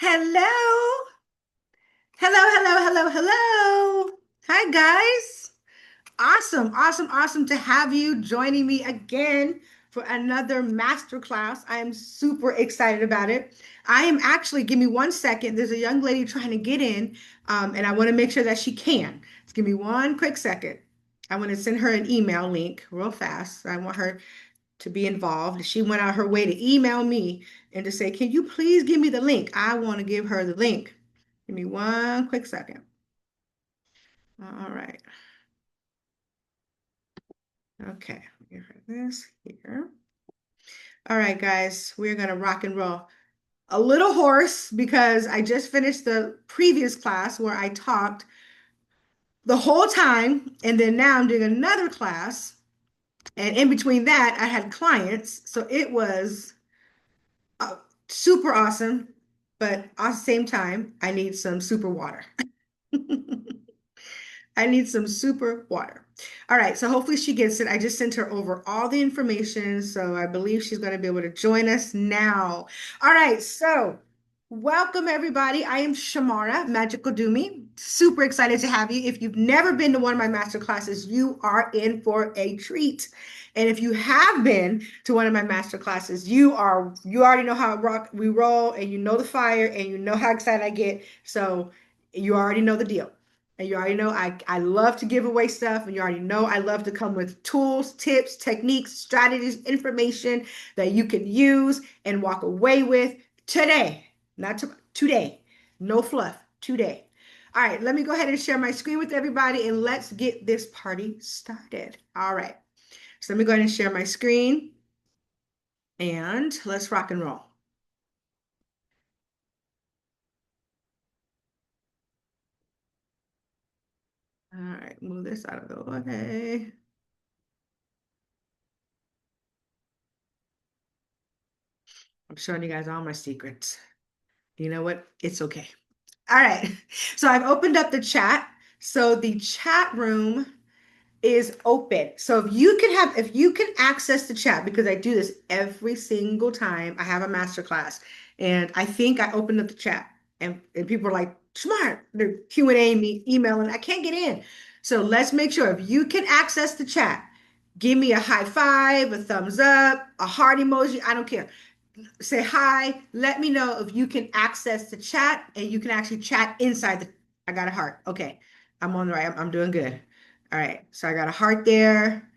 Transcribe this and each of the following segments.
Hello. Hello. Hi, guys. Awesome to have you joining me again for another masterclass. I am super excited about it. Give me 1 second. There's a young lady trying to get in, and I want to make sure that she can. Just give me one quick second. I want to send her an email link real fast. I want her to be involved. She went out her way to email me and to say, can you please give me the link? I want to give her the link. Give me one quick second. All right. Okay. Give her this here. All right, guys, we're going to rock and roll. A little hoarse because I just finished the previous class where I talked the whole time. And then now I'm doing another class. And in between that, I had clients. So it was uh, super awesome. But at the same time, I need some super water. I need some super water. All right, so hopefully she gets it. I just sent her over all the information, so I believe she's going to be able to join us now. All right, so welcome everybody. I am Shamara, Magical Doomy. Super excited to have you. If you've never been to one of my master classes, you are in for a treat. And if you have been to one of my master classes, you already know how we roll, and you know the fire, and you know how excited I get. So you already know the deal. And you already know I love to give away stuff. And you already know I love to come with tools, tips, techniques, strategies, information that you can use and walk away with today. Not to, today. No fluff. Today. All right, let me go ahead and share my screen with everybody and let's get this party started. All right. So let me go ahead and share my screen and let's rock and roll. All right, move this out of the way. I'm showing you guys all my secrets. You know what? It's okay. All right. So I've opened up the chat. So the chat room is open. So if you can access the chat, because I do this every single time I have a masterclass, and I think I opened up the chat and people are like, smart, they're Q&A me, emailing, I can't get in. So let's make sure if you can access the chat, give me a high five, a thumbs up, a heart emoji. I don't care, say hi. Let me know if you can access the chat and you can actually chat inside the. I got a heart. Okay, I'm on the right. I'm doing good. All right, so I got a heart there.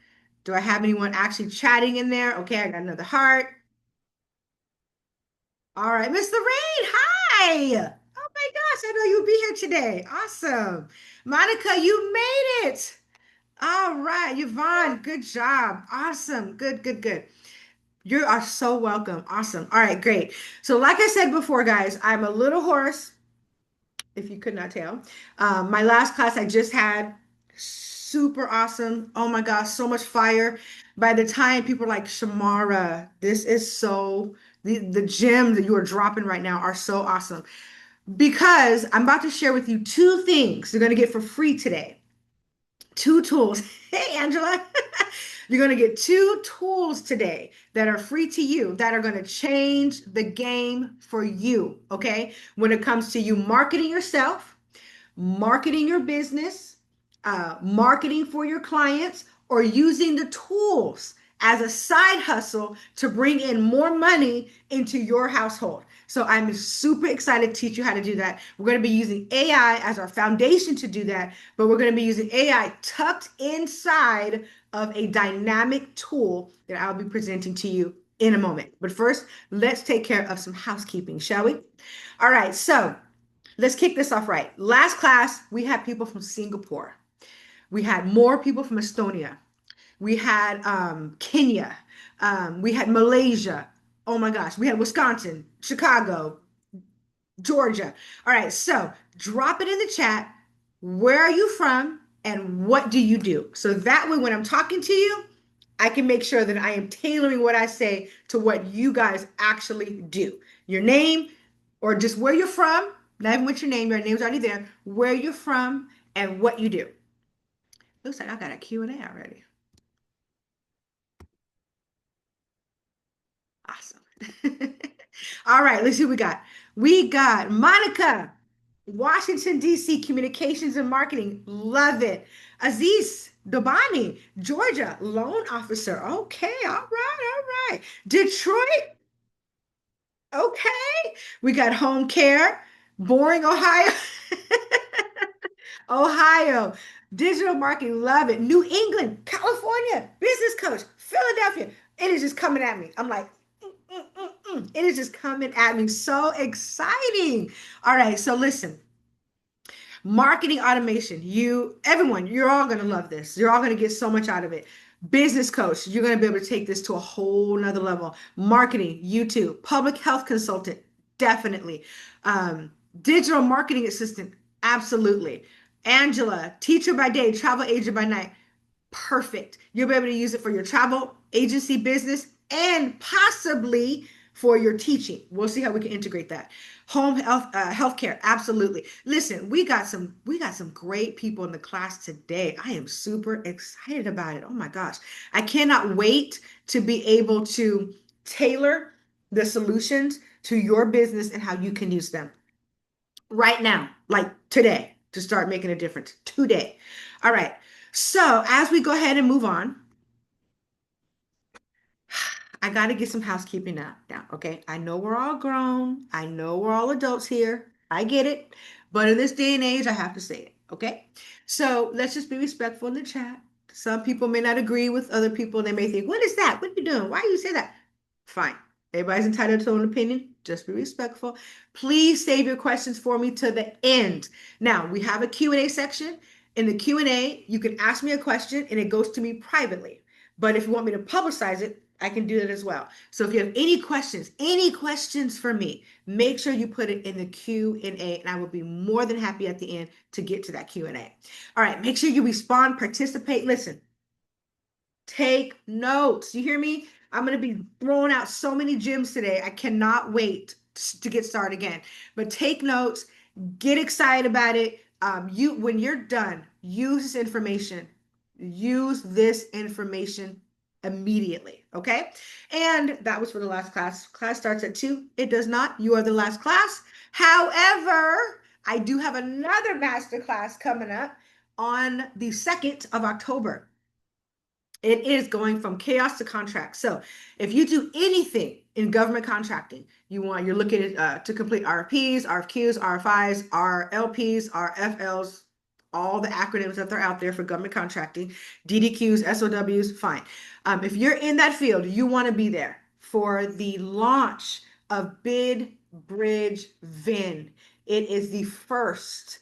Do I have anyone actually chatting in there? Okay, I got another heart. All right, Mr. Rain, hi. Oh my gosh, I know you'll be here today. Awesome. Monica, you made it. All right, Yvonne, good job. Awesome. Good. You are so welcome. Awesome. All right, great. So, like I said before, guys, I'm a little hoarse, if you could not tell. My last class I just had, super awesome. Oh my gosh, so much fire. By the time people are like, Shamara, this is so, the gems that you are dropping right now are so awesome. Because I'm about to share with you two things you're going to get for free today. Two tools. Hey, Angela. You're going to get two tools today that are free to you that are going to change the game for you. Okay. When it comes to you marketing yourself, marketing your business, marketing for your clients, or using the tools as a side hustle to bring in more money into your household. So I'm super excited to teach you how to do that. We're going to be using AI as our foundation to do that, but we're going to be using AI tucked inside of a dynamic tool that I'll be presenting to you in a moment. But first, let's take care of some housekeeping, shall we? All right, so let's kick this off right. Last class, we had people from Singapore. We had more people from Estonia. We had Kenya. We had Malaysia. Oh my gosh, we had Wisconsin, Chicago, Georgia. All right, so drop it in the chat. Where are you from and what do you do? So that way, when I'm talking to you, I can make sure that I am tailoring what I say to what you guys actually do. Your name or just where you're from, not even with your name's already there, where you're from and what you do. Looks like I got a Q&A already. Awesome. All right, let's see what we got. We got Monica, Washington, D.C., Communications and Marketing. Love it. Aziz Dobani, Georgia, Loan Officer. Okay, all right, all right. Detroit, okay. We got Home Care, Boring, Ohio. Ohio, digital marketing, love it. New England, California, business coach, Philadelphia. It is just coming at me. I'm like, It is just coming at me. So exciting. All right, so listen. Marketing automation. Everyone, you're all going to love this. You're all going to get so much out of it. Business coach, you're going to be able to take this to a whole nother level. Marketing, YouTube, public health consultant, definitely. Digital marketing assistant, absolutely. Angela, teacher by day, travel agent by night. Perfect. You'll be able to use it for your travel agency business and possibly for your teaching. We'll see how we can integrate that. Home health, healthcare, absolutely. Listen, we got some great people in the class today. I am super excited about it. Oh my gosh, I cannot wait to be able to tailor the solutions to your business and how you can use them right now, like today, to start making a difference today. All right. So as we go ahead and move on, I got to get some housekeeping now, okay? I know we're all grown. I know we're all adults here. I get it. But in this day and age, I have to say it, okay? So let's just be respectful in the chat. Some people may not agree with other people. They may think, what is that? What are you doing? Why do you say that? Fine. Everybody's entitled to their own opinion. Just be respectful. Please save your questions for me to the end. Now, we have a Q&A section. In the Q&A, you can ask me a question and it goes to me privately. But if you want me to publicize it, I can do that as well. So if you have any questions for me, make sure you put it in the Q&A and I will be more than happy at the end to get to that Q&A. All right, make sure you respond, participate, listen. Take notes. You hear me? I'm going to be throwing out so many gems today. I cannot wait to get started again. But take notes, get excited about it. When you're done, use this information. Use this information immediately. Okay. And that was for the last class. Class starts at 2. It does not. You are the last class. However, I do have another master class coming up on the 2nd of October. It is going from chaos to contract. So if you do anything in government contracting, you're looking at, to complete RFPs, RFQs, RFIs, RLPs, RFLs, all the acronyms that are out there for government contracting, DDQs, SOWs, fine. If you're in that field, you want to be there for the launch of Bid Bridge VIN. It is the first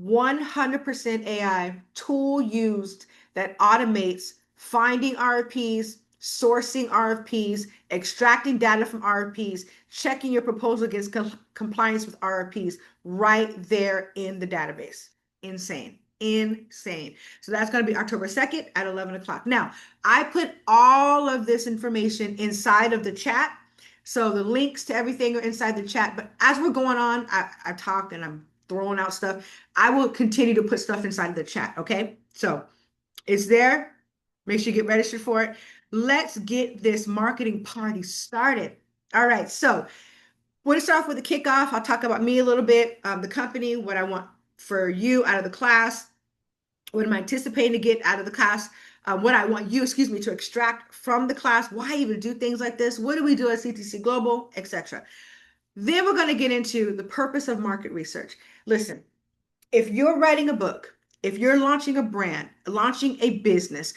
100% AI tool used that automates finding RFPs, sourcing RFPs, extracting data from RFPs, checking your proposal against compliance with RFPs right there in the database. Insane. Insane. So that's going to be October 2nd at 11 o'clock. Now, I put all of this information inside of the chat. So the links to everything are inside the chat. But as we're going on, I talk and I'm throwing out stuff. I will continue to put stuff inside of the chat. Okay. So it's there. Make sure you get registered for it. Let's get this marketing party started. All right. So we're going to start off with a kickoff. I'll talk about me a little bit, the company, what I want for you out of the class. What am I anticipating to get out of the class? What I want you, to extract from the class. Why even do things like this? What do we do at CTC Global, etc. Then we're going to get into the purpose of market research. Listen, if you're writing a book, if you're launching a brand, launching a business,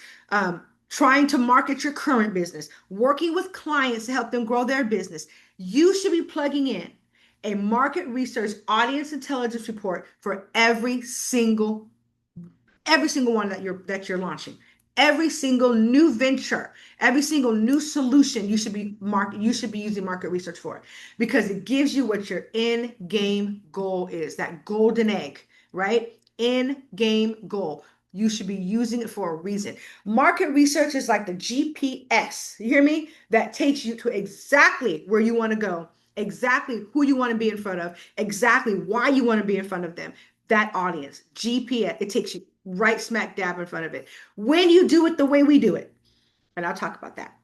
trying to market your current business, working with clients to help them grow their business, you should be plugging in a market research audience intelligence report for every single one that you're launching. Every single new venture, every single new solution you should be using market research for, because it gives you what your end game goal is, that golden egg, right? End game goal. You should be using it for a reason. Market research is like the GPS, you hear me? That takes you to exactly where you want to go, exactly who you want to be in front of, exactly why you want to be in front of them. That audience, GPS, it takes you right smack dab in front of it. When you do it the way we do it, and I'll talk about that.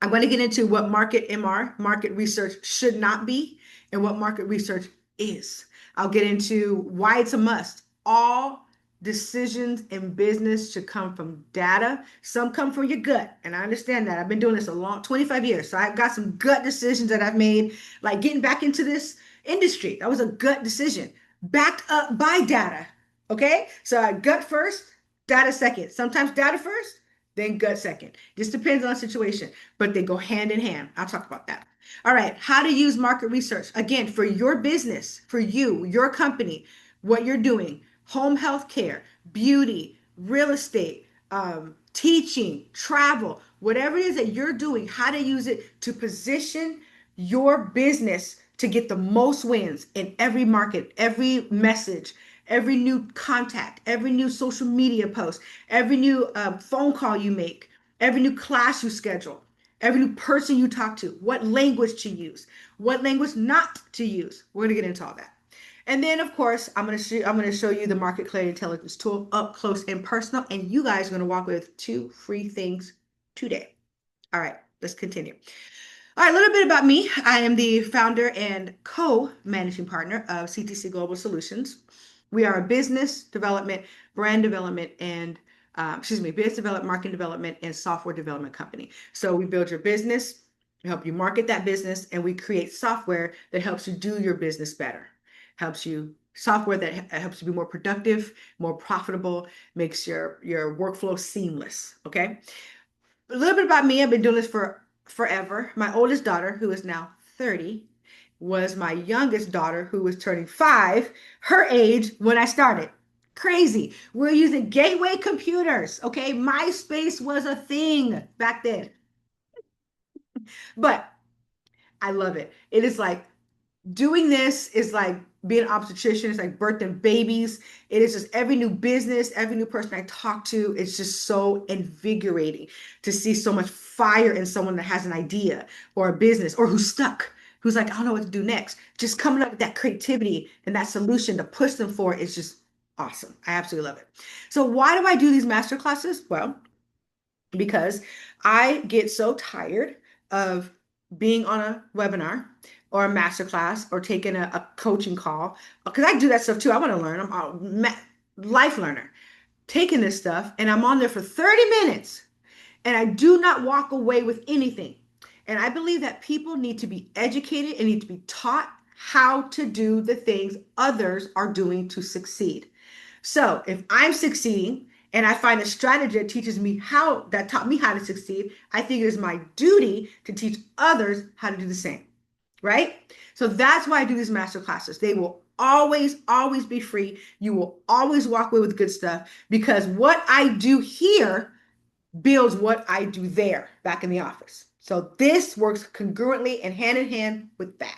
I'm going to get into what market MR, market research, should not be and what market research is. I'll get into why it's a must. All decisions in business should come from data. Some come from your gut, and I understand that. I've been doing this a long 25 years. So I've got some gut decisions that I've made, like getting back into this industry. That was a gut decision, backed up by data. Okay? So I gut first, data second. Sometimes data first, then gut second. Just depends on the situation, but they go hand in hand. I'll talk about that. All right, how to use market research. Again, for your business, for you, your company, what you're doing, home health care, beauty, real estate, teaching, travel, whatever it is that you're doing, how to use it to position your business to get the most wins in every market, every message, every new contact, every new social media post, every new phone call you make, every new class you schedule, every new person you talk to, what language to use, what language not to use. We're gonna get into all that. And then, of course, I'm gonna show you the Market Clarity Intelligence tool up close and personal, and you guys are gonna walk away with 2 free things today. All right, let's continue. All right, a little bit about me. I am the founder and co-managing partner of CTC Global Solutions. We are a business development, brand development, and business development, marketing development, and software development company. So we build your business, we help you market that business, and we create software that helps you do your business better. Helps you software that helps you be more productive, more profitable, makes your workflow seamless. Okay. A little bit about me. I've been doing this for forever. My oldest daughter, who is now 30, was my youngest daughter, who was turning 5, her age when I started. Crazy. We're using gateway computers. Okay. MySpace was a thing back then, but I love it. It is like doing this is like being an obstetrician. It's like birthing babies. It is just every new business, every new person I talk to, it's just so invigorating to see so much fire in someone that has an idea or a business or who's stuck, who's like, I don't know what to do next. Just coming up with that creativity and that solution to push them forward is just awesome. I absolutely love it. So why do I do these master classes? Well, because I get so tired of being on a webinar or a masterclass or taking a coaching call because I do that stuff too. I want to learn. I'm a life learner, taking this stuff and I'm on there for 30 minutes and I do not walk away with anything. And I believe that people need to be educated and need to be taught how to do the things others are doing to succeed. So if I'm succeeding and I find a strategy that teaches me how, that taught me how to succeed, I think it is my duty to teach others how to do the same, right? So that's why I do these master classes. They will always, always be free. You will always walk away with good stuff because what I do here builds what I do there back in the office. So this works congruently and hand in hand with that.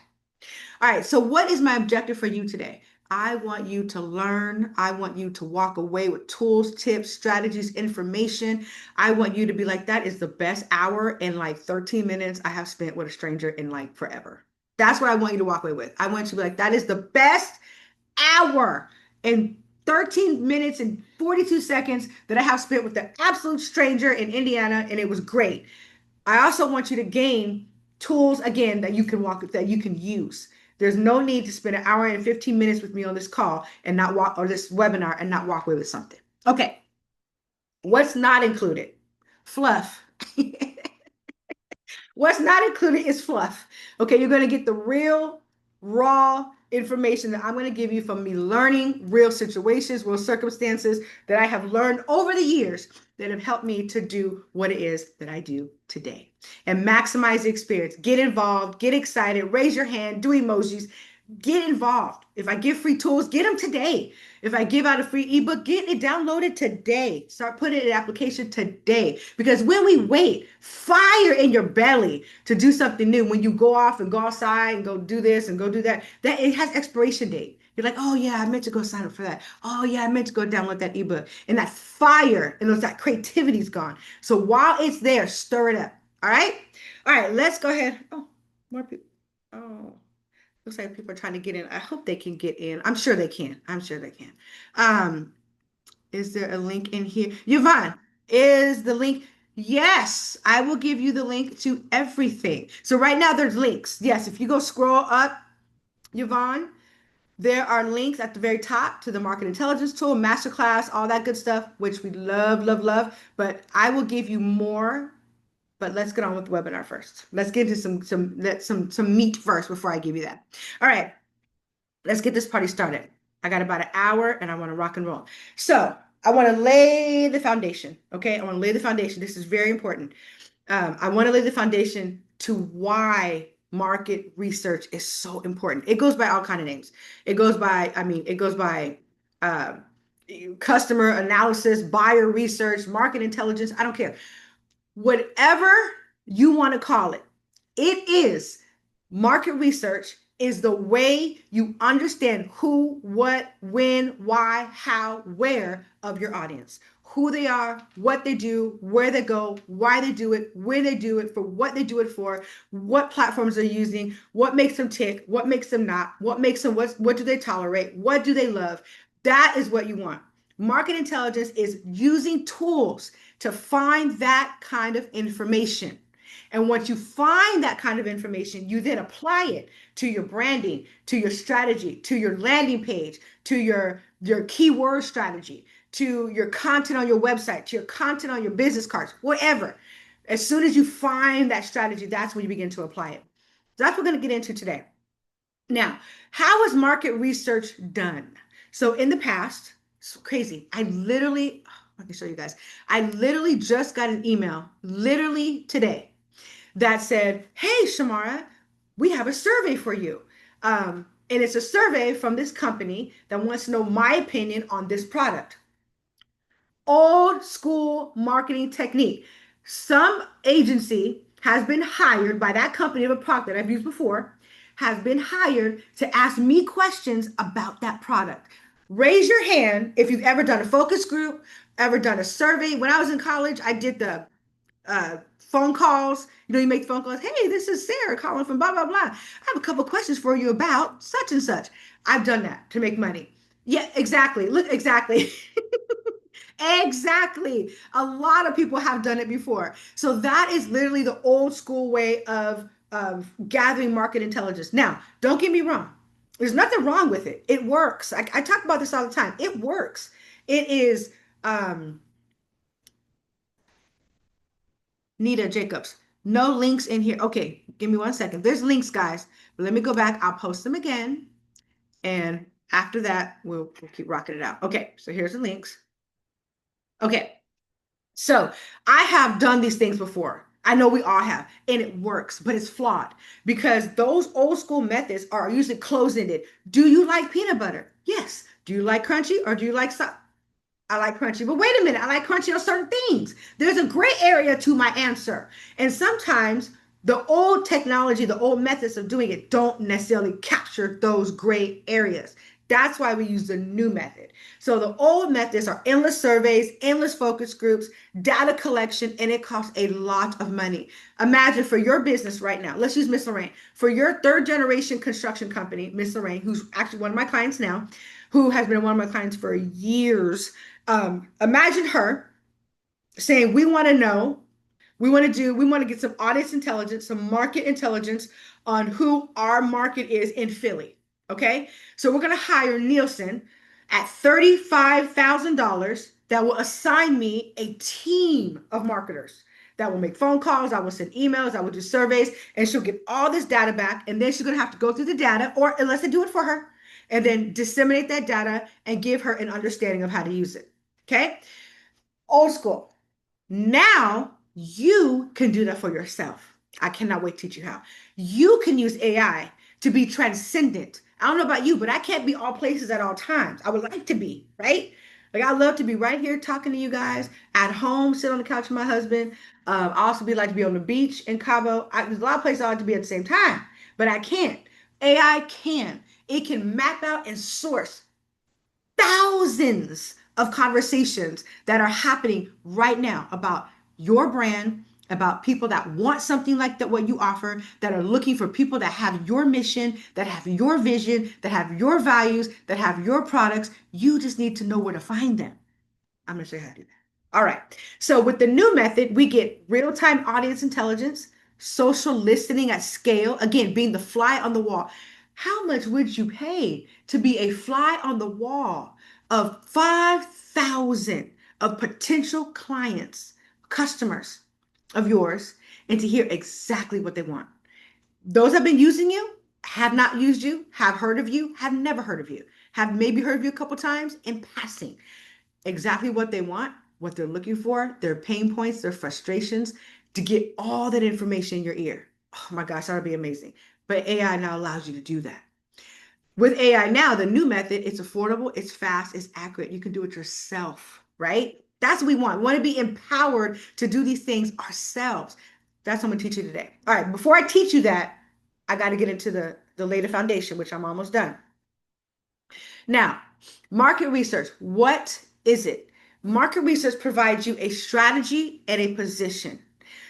All right, so what is my objective for you today? I want you to learn. I want you to walk away with tools, tips, strategies, information. I want you to be like, that is the best hour in like 13 minutes I have spent with a stranger in like forever. That's what I want you to walk away with. I want you to be like, that is the best hour in 13 minutes and 42 seconds that I have spent with the absolute stranger in Indiana, and it was great. I also want you to gain tools again that you can that you can use. There's no need to spend an hour and 15 minutes with me on this call and not walk or this webinar and not walk away with something. Okay. What's not included? Fluff. What's not included is fluff. Okay, you're going to get the real, raw information that I'm going to give you from me learning real situations, real circumstances that I have learned over the years that have helped me to do what it is that I do today and maximize the experience. Get involved, get excited, raise your hand, do emojis, get involved. If I give free tools, get them today. If I give out a free ebook, get it downloaded today. Start putting it in application today. Because when we wait, fire in your belly to do something new, when you go off and go outside and go do this and go do that, that it has expiration date. You're like, oh yeah, I meant to go sign up for that. Oh yeah, I meant to go download that ebook. And that fire and that creativity is gone. So while it's there, stir it up. All right? All right, let's go ahead. Oh, more people. Oh. Looks like people are trying to get in. I hope they can get in. I'm sure they can. I'm sure they can. Um, is there a link in here? Yvonne, is the link? Yes, I will give you the link to everything. So right now there's links. Yes, if you go scroll up, Yvonne, there are links at the very top to the market intelligence tool, masterclass, all that good stuff, which we love, love, love. But I will give you more. But let's get on with the webinar first. Let's get into some meat first before I give you that. All right, let's get this party started. I got about an hour and I want to rock and roll. So I want to lay the foundation. Okay, I want to lay the foundation. This is very important. I want to lay the foundation to why market research is so important. It goes by all kind of names. It goes by, I mean, it goes by uh, customer analysis, buyer research, market intelligence. I don't care. Whatever you want to call it, it is market research is the way you understand who, what, when, why, how, where of your audience. Who they are, what they do, where they go, why they do it, when they do it, for what they do it for, what platforms they're using, what makes them tick, what makes them not, what makes them, what do they tolerate, what do they love. That is what you want. Market intelligence is using tools to find that kind of information. And once you find that kind of information, you then apply it to your branding, to your strategy, to your landing page, to your keyword strategy, to your content on your website, to your content on your business cards, whatever. As soon as you find that strategy, that's when you begin to apply it. So that's what we're going to get into today. Now, how is market research done? So in the past, it's crazy. I can show you guys. I literally just got an email, literally today, that said, "Hey, Shamara, we have a survey for you." And it's a survey from this company that wants to know my opinion on this product. Old school marketing technique. Some agency has been hired by that company of a product that I've used before, has been hired to ask me questions about that product. Raise your hand if you've ever done a focus group, ever done a survey. When I was in college, I did the phone calls. You know, you make phone calls. "Hey, this is Sarah calling from blah, blah, blah. I have a couple questions for you about such and such." I've done that to make money. Yeah, exactly. Look, exactly. Exactly. A lot of people have done it before. So that is literally the old school way of gathering market intelligence. Now, don't get me wrong. There's nothing wrong with it. It works. I talk about this all the time. It works. It is Nita Jacobs. No links in here. Okay, give me 1 second. There's links, guys. But let me go back. I'll post them again. And after that, we'll keep rocking it out. Okay, so here's the links. Okay. So I have done these things before. I know we all have, and it works, but it's flawed because those old school methods are usually closed-ended. Do you like peanut butter? Yes. Do you like crunchy or do you like soft? I like crunchy, but wait a minute, I like crunchy on certain things. There's a gray area to my answer. And sometimes the old technology, the old methods of doing it don't necessarily capture those gray areas. That's why we use the new method. So the old methods are endless surveys, endless focus groups, data collection, and it costs a lot of money. Imagine for your business right now, let's use Miss Lorraine. For your third generation construction company, Miss Lorraine, who's actually one of my clients now, who has been one of my clients for years. Imagine her saying, "We want to know, we want to get some audience intelligence, some market intelligence on who our market is in Philly." Okay. So we're going to hire Nielsen at $35,000 that will assign me a team of marketers that will make phone calls. I will send emails. I will do surveys, and she'll get all this data back. And then she's going to have to go through the data, or unless I do it for her, and then disseminate that data and give her an understanding of how to use it. Okay. Old school. Now you can do that for yourself. I cannot wait to teach you how. You can use AI to be transcendent. I don't know about you, but I can't be all places at all times. I would like to be, right? Like I love to be right here talking to you guys at home, sit on the couch with my husband. I also be like to be on the beach in Cabo. There's a lot of places I like to be at the same time, but I can't. AI can. It can map out and source thousands of conversations that are happening right now about your brand, about people that want something like that, what you offer, that are looking for people that have your mission, that have your vision, that have your values, that have your products. You just need to know where to find them. I'm going to show you how to do that. All right. So with the new method, we get real-time audience intelligence, social listening at scale, again, being the fly on the wall. How much would you pay to be a fly on the wall of 5,000 of potential clients, customers of yours, and to hear exactly what they want? Those have been using you, have not used you, have heard of you, have never heard of you, have maybe heard of you a couple times in passing, exactly what they want, what they're looking for, their pain points, their frustrations, to get all that information in your ear. Oh my gosh, that would be amazing. But AI now allows you to do that. With AI now, the new method, it's affordable, it's fast, it's accurate. You can do it yourself, right? That's what we want. We want to be empowered to do these things ourselves. That's what I'm going to teach you today. All right, before I teach you that, I got to get into the later foundation, which I'm almost done. Now, market research, what is it? Market research provides you a strategy and a position.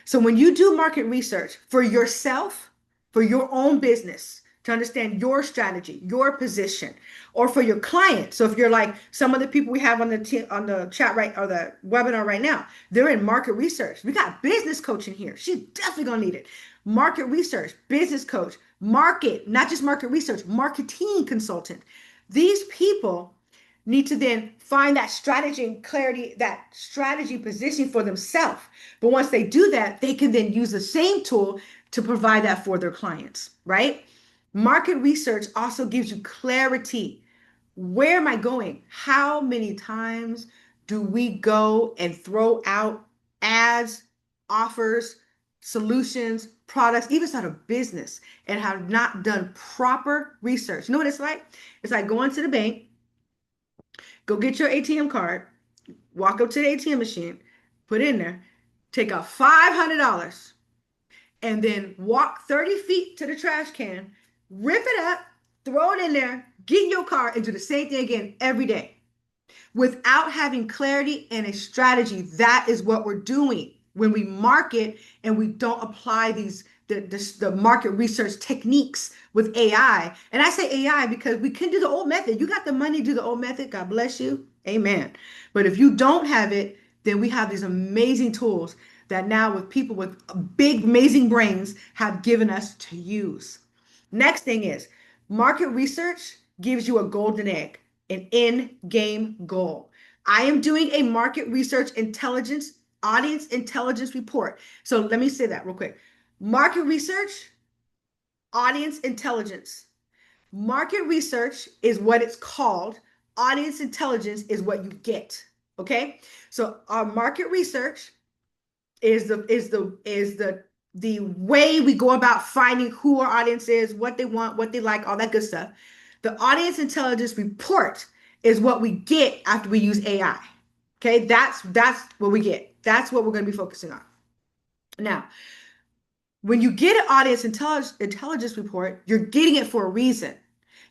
So when you do market research for yourself, for your own business, to understand your strategy, your position, or for your client. So if you're like some of the people we have on on the chat right or the webinar right now, they're in market research. We got business coaching here. She's definitely gonna need it. Market research, business coach, market, not just market research, marketing consultant. These people need to then find that strategy and clarity, that strategy position for themselves. But once they do that, they can then use the same tool to provide that for their clients, right? Market research also gives you clarity. Where am I going? How many times do we go and throw out ads, offers, solutions, products, even start a business and have not done proper research? You know what it's like? It's like going to the bank, go get your ATM card, walk up to the ATM machine, put it in there, take out $500, and then walk 30 feet to the trash can, rip it up, throw it in there, get in your car, and do the same thing again every day without having clarity and a strategy. That is what we're doing when we market and we don't apply the market research techniques with AI. And I say AI because we can do the old method. You got the money to do the old method. God bless you. Amen. But if you don't have it, then we have these amazing tools that now with people with big, amazing brains have given us to use. Next thing is market research gives you a golden egg, an end game goal. I am doing a market research intelligence, audience intelligence report. So let me say that real quick. Market research, audience intelligence. Market research is what it's called. Audience intelligence is what you get. Okay. So our market research is the way we go about finding who our audience is, what they want, what they like, all that good stuff. The audience intelligence report is what we get after we use AI. Okay, that's what we get. That's what we're going to be focusing on. Now, when you get an audience intelligence report, you're getting it for a reason.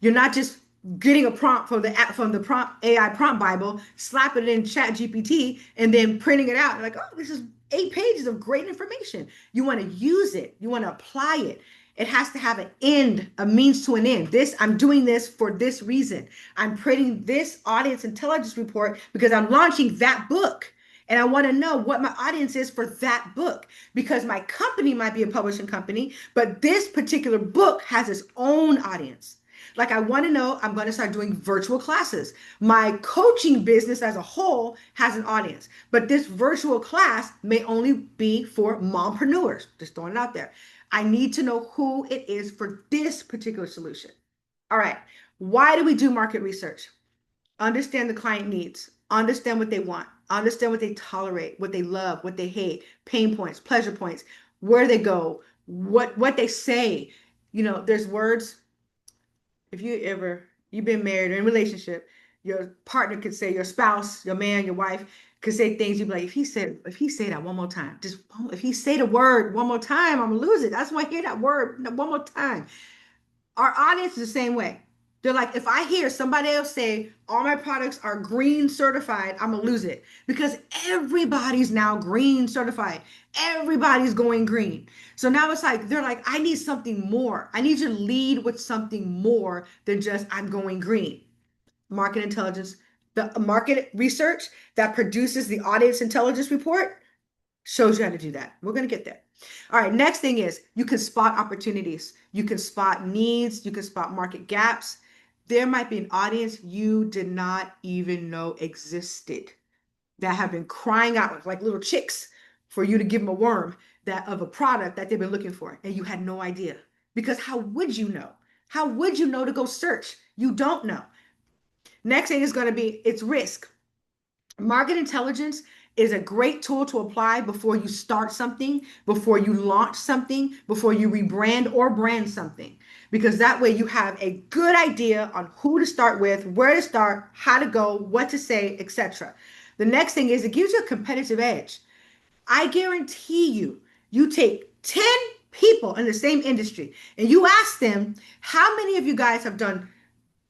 You're not just getting a prompt from the prompt AI prompt Bible, slapping it in Chat GPT, and then printing it out. You're like, oh, this is 8 pages of great information. You want to use it. You want to apply it. It has to have an end, a means to an end. I'm doing this for this reason. I'm printing this audience intelligence report because I'm launching that book. And I want to know what my audience is for that book because my company might be a publishing company, but this particular book has its own audience. Like I want to know, I'm going to start doing virtual classes. My coaching business as a whole has an audience, but this virtual class may only be for mompreneurs. Just throwing it out there. I need to know who it is for this particular solution. All right. Why do we do market research? Understand the client needs, understand what they want, understand what they tolerate, what they love, what they hate, pain points, pleasure points, where they go, what they say. There's words. If you've been married or in a relationship, your partner could say, your spouse, your man, your wife could say things you'd be like, if he say that one more time, if he say the word one more time, I'm gonna lose it. I just want to hear that word one more time. Our audience is the same way. They're like, if I hear somebody else say all my products are green certified, I'm gonna lose it because everybody's now green certified. Everybody's going green. So now it's like they're like, I need something more. I need you to lead with something more than just I'm going green. Market intelligence, The market research that produces the audience intelligence report shows you how to do that. We're going to get there. All right, next thing is you can spot opportunities. You can spot needs. You can spot market gaps. There might be an audience you did not even know existed that have been crying out like little chicks for you to give them a worm that of a product that they've been looking for, and you had no idea. Because how would you know? How would you know to go search? You don't know. Next thing is going to be it's risk. Market intelligence is a great tool to apply before you start something, before you launch something, before you rebrand or brand something. Because that way you have a good idea on who to start with, where to start, how to go, what to say, etc. The next thing is it gives you a competitive edge. I guarantee you, you take 10 people in the same industry and you ask them, how many of you guys have done,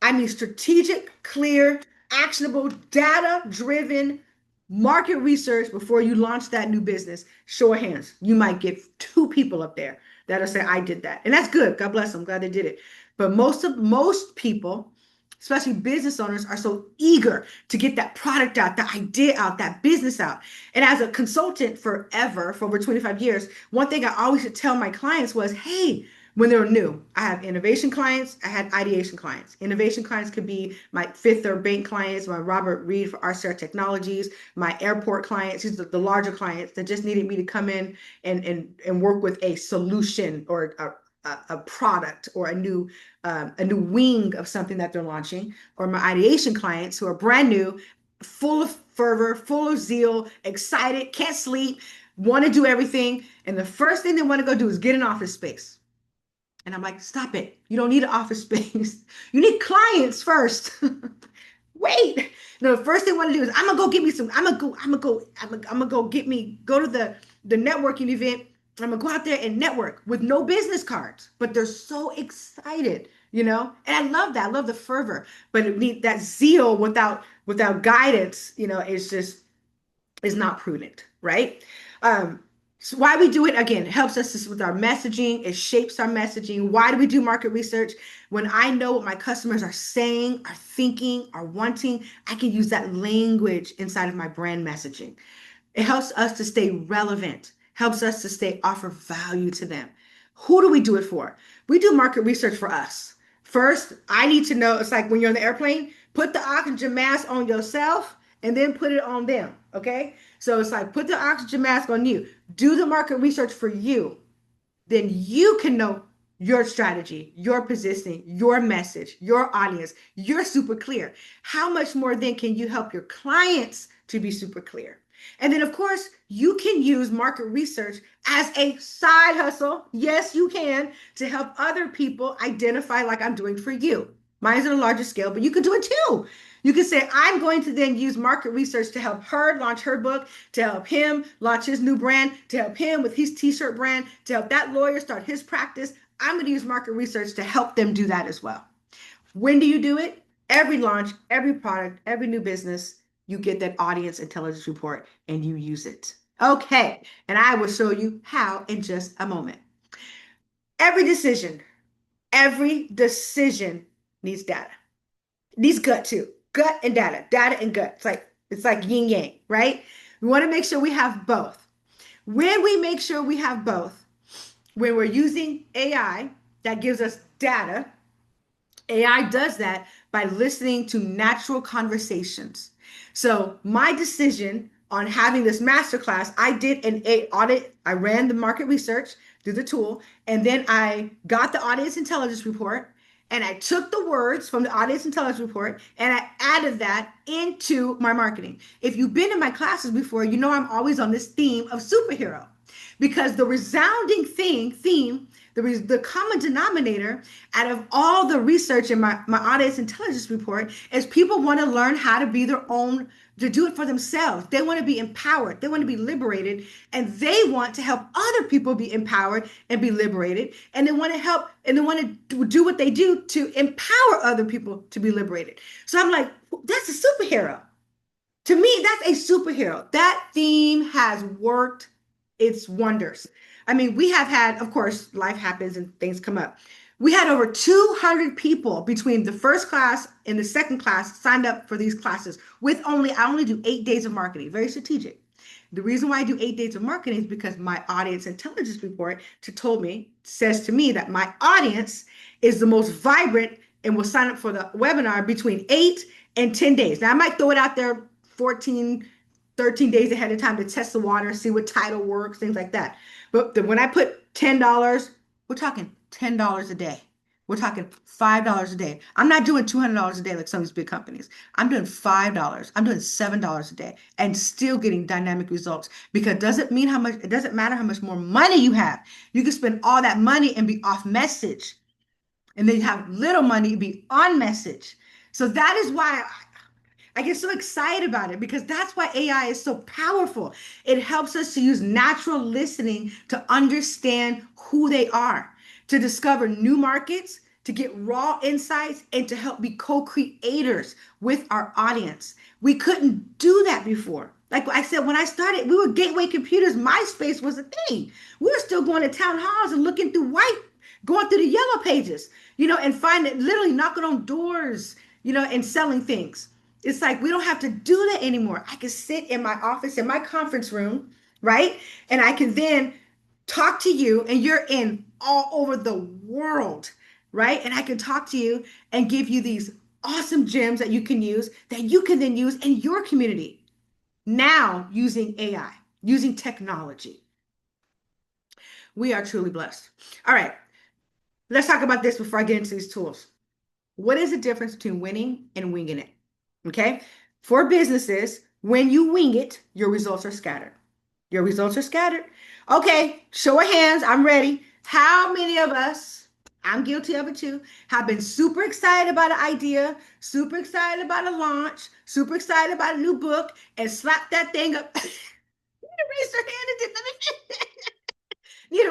I mean, strategic, clear, actionable, data driven market research before you launch that new business? Show of hands. You might get two people up there that'll say, I did that. And that's good. God bless them. Glad they did it. But most people, especially business owners, are so eager to get that product out, that idea out, that business out. And as a consultant forever, for over 25 years, one thing I always would tell my clients was, hey, when they were new, I have innovation clients, I had ideation clients. Innovation clients could be my Fifth Third Bank clients, my Robert Reed for RCR Technologies, my airport clients, these are the larger clients that just needed me to come in and work with a solution or a product or a new wing of something that they're launching, or my ideation clients who are brand new, full of fervor, full of zeal, excited, can't sleep, want to do everything. And the first thing they want to go do is get an office space. And I'm like, stop it. You don't need an office space. You need clients first. Wait. No, the first thing I want to do is I'm gonna go get me some. I'm gonna go get me, go to the networking event. I'm gonna go out there and network with no business cards. But they're so excited, you know? And I love that. I love the fervor. But it need that zeal without guidance, you know, is not prudent, right? So why we do it again, it helps us with our messaging, it shapes our messaging. Why do we do market research? When I know what my customers are saying, are thinking, are wanting, I can use that language inside of my brand messaging. It helps us to stay relevant, helps us to stay offer value to them. Who do we do it for? We do market research for us. First, I need to know, it's like when you're on the airplane, put the oxygen mask on yourself and then put it on them. Okay. So it's like put the oxygen mask on you, do the market research for you. Then you can know your strategy, your positioning, your message, your audience. You're super clear. How much more then can you help your clients to be super clear? And then, of course, you can use market research as a side hustle. Yes, you can, to help other people identify, like I'm doing for you. Mine's on a larger scale, but you can do it too. You can say, I'm going to then use market research to help her launch her book, to help him launch his new brand, to help him with his t-shirt brand, to help that lawyer start his practice. I'm going to use market research to help them do that as well. When do you do it? Every launch, every product, every new business, you get that audience intelligence report and you use it. Okay, and I will show you how in just a moment. Every decision, every decision needs data. Needs gut too. Gut and data and gut. It's like yin yang, right? We want to make sure we have both. When we make sure we have both, when we're using AI that gives us data, AI does that by listening to natural conversations. So my decision on having this masterclass, I did an audit. I ran the market research through the tool, and then I got the audience intelligence report, and I took the words from the audience intelligence report and I added that into my marketing. If you've been in my classes before, you know I'm always on this theme of superhero, because the resounding theme, the common denominator out of all the research in my audience intelligence report is people want to learn how to be their own, to do it for themselves. They want to be empowered. They want to be liberated, and they want to help other people be empowered and be liberated. And they want to help, and they want to do what they do to empower other people to be liberated. So I'm like, that's a superhero. To me, that's a superhero. That theme has worked its wonders. I mean, we have had, of course, life happens and things come up. We had over 200 people between the first class and the second class signed up for these classes with I only do 8 days of marketing, very strategic. The reason why I do 8 days of marketing is because my audience intelligence report says to me that my audience is the most vibrant and will sign up for the webinar between 8 and 10 days. Now I might throw it out there 14, 13 days ahead of time to test the water, see what title works, things like that. But when I put $10, we're talking $10 a day. We're talking $5 a day. I'm not doing $200 a day like some of these big companies. I'm doing $5. I'm doing $7 a day and still getting dynamic results because it doesn't matter how much more money you have. You can spend all that money and be off message. And then you have little money, be on message. So that is why I get so excited about it because that's why AI is so powerful. It helps us to use natural listening to understand who they are, to discover new markets, to get raw insights, and to help be co creators with our audience. We couldn't do that before. Like I said, when I started, we were gateway computers. MySpace was a thing. We were still going to town halls and looking through going through the yellow pages, and finding, literally knocking on doors, and selling things. It's like we don't have to do that anymore. I can sit in my office, in my conference room, right? And I can then talk to you, and you're in all over the world, right? And I can talk to you and give you these awesome gems that you can then use in your community. Now, using AI, using technology. We are truly blessed. All right, let's talk about this before I get into these tools. What is the difference between winning and winging it? Okay. For businesses, when you wing it, your results are scattered. Your results are scattered. Okay. Show of hands. I'm ready. How many of us, I'm guilty of it too, have been super excited about an idea, super excited about a launch, super excited about a new book, and slap that thing up? Raise their hand and did nothing.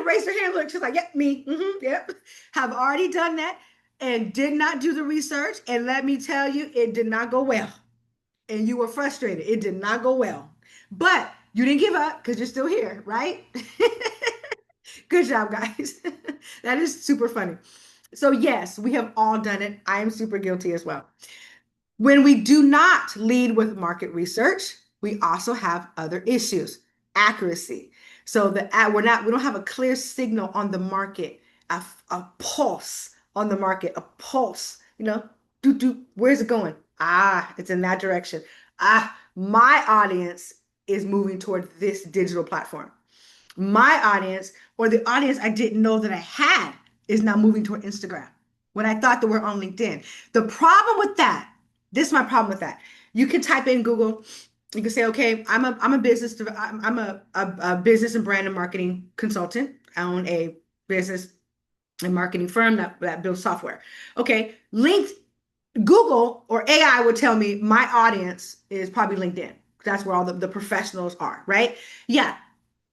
Raise their hand. Look, she's like, yep, me. Yep. Have already done that and did not do the research. And let me tell you, it did not go well. And you were frustrated. It did not go well. But you didn't give up because you're still here, right? Good job, guys. That is super funny. So, yes, we have all done it. I am super guilty as well. When we do not lead with market research, we also have other issues. Accuracy. So we don't have a clear signal on the market, a pulse on the market, a pulse, where's it going? Ah, it's in that direction. Ah, my audience is moving toward this digital platform. My audience, or the audience I didn't know that I had, is now moving toward Instagram when I thought that we're on LinkedIn. The problem with that, this is my problem with that. You can type in Google, you can say, okay, I'm a business and brand and marketing consultant. I own a business and marketing firm that builds software. Okay, Google or AI would tell me my audience is probably LinkedIn. That's where all the professionals are, right? Yeah,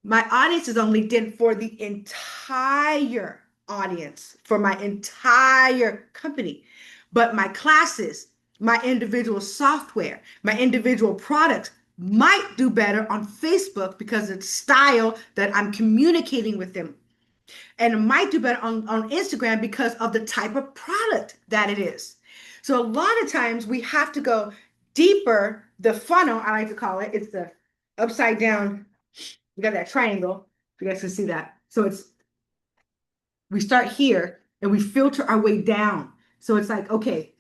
my audience is on LinkedIn for the entire audience, for my entire company. But my classes, my individual software, my individual products might do better on Facebook because of the style that I'm communicating with them. And it might do better on Instagram because of the type of product that it is. So a lot of times we have to go deeper. The funnel, I like to call it, it's the upside down. We got that triangle. You guys can see that. So we start here and we filter our way down. So it's like, okay,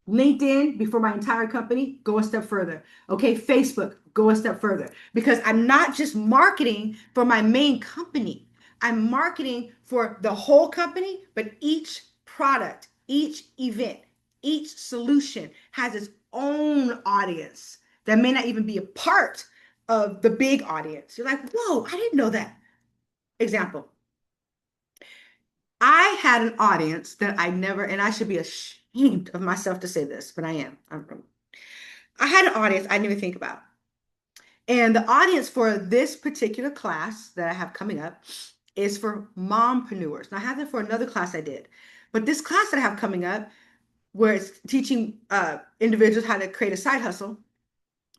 LinkedIn before my entire company, go a step further. Okay, Facebook, go a step further. Because I'm not just marketing for my main company. I'm marketing for the whole company, but each product, each event, each solution has its own audience that may not even be a part of the big audience. You're like, whoa, I didn't know that. Example. I had an audience that I never, and I should be ashamed of myself to say this, but I am. I had an audience I didn't even think about. And the audience for this particular class that I have coming up is for mompreneurs. Now, I have it for another class I did. But this class that I have coming up, where it's teaching individuals how to create a side hustle,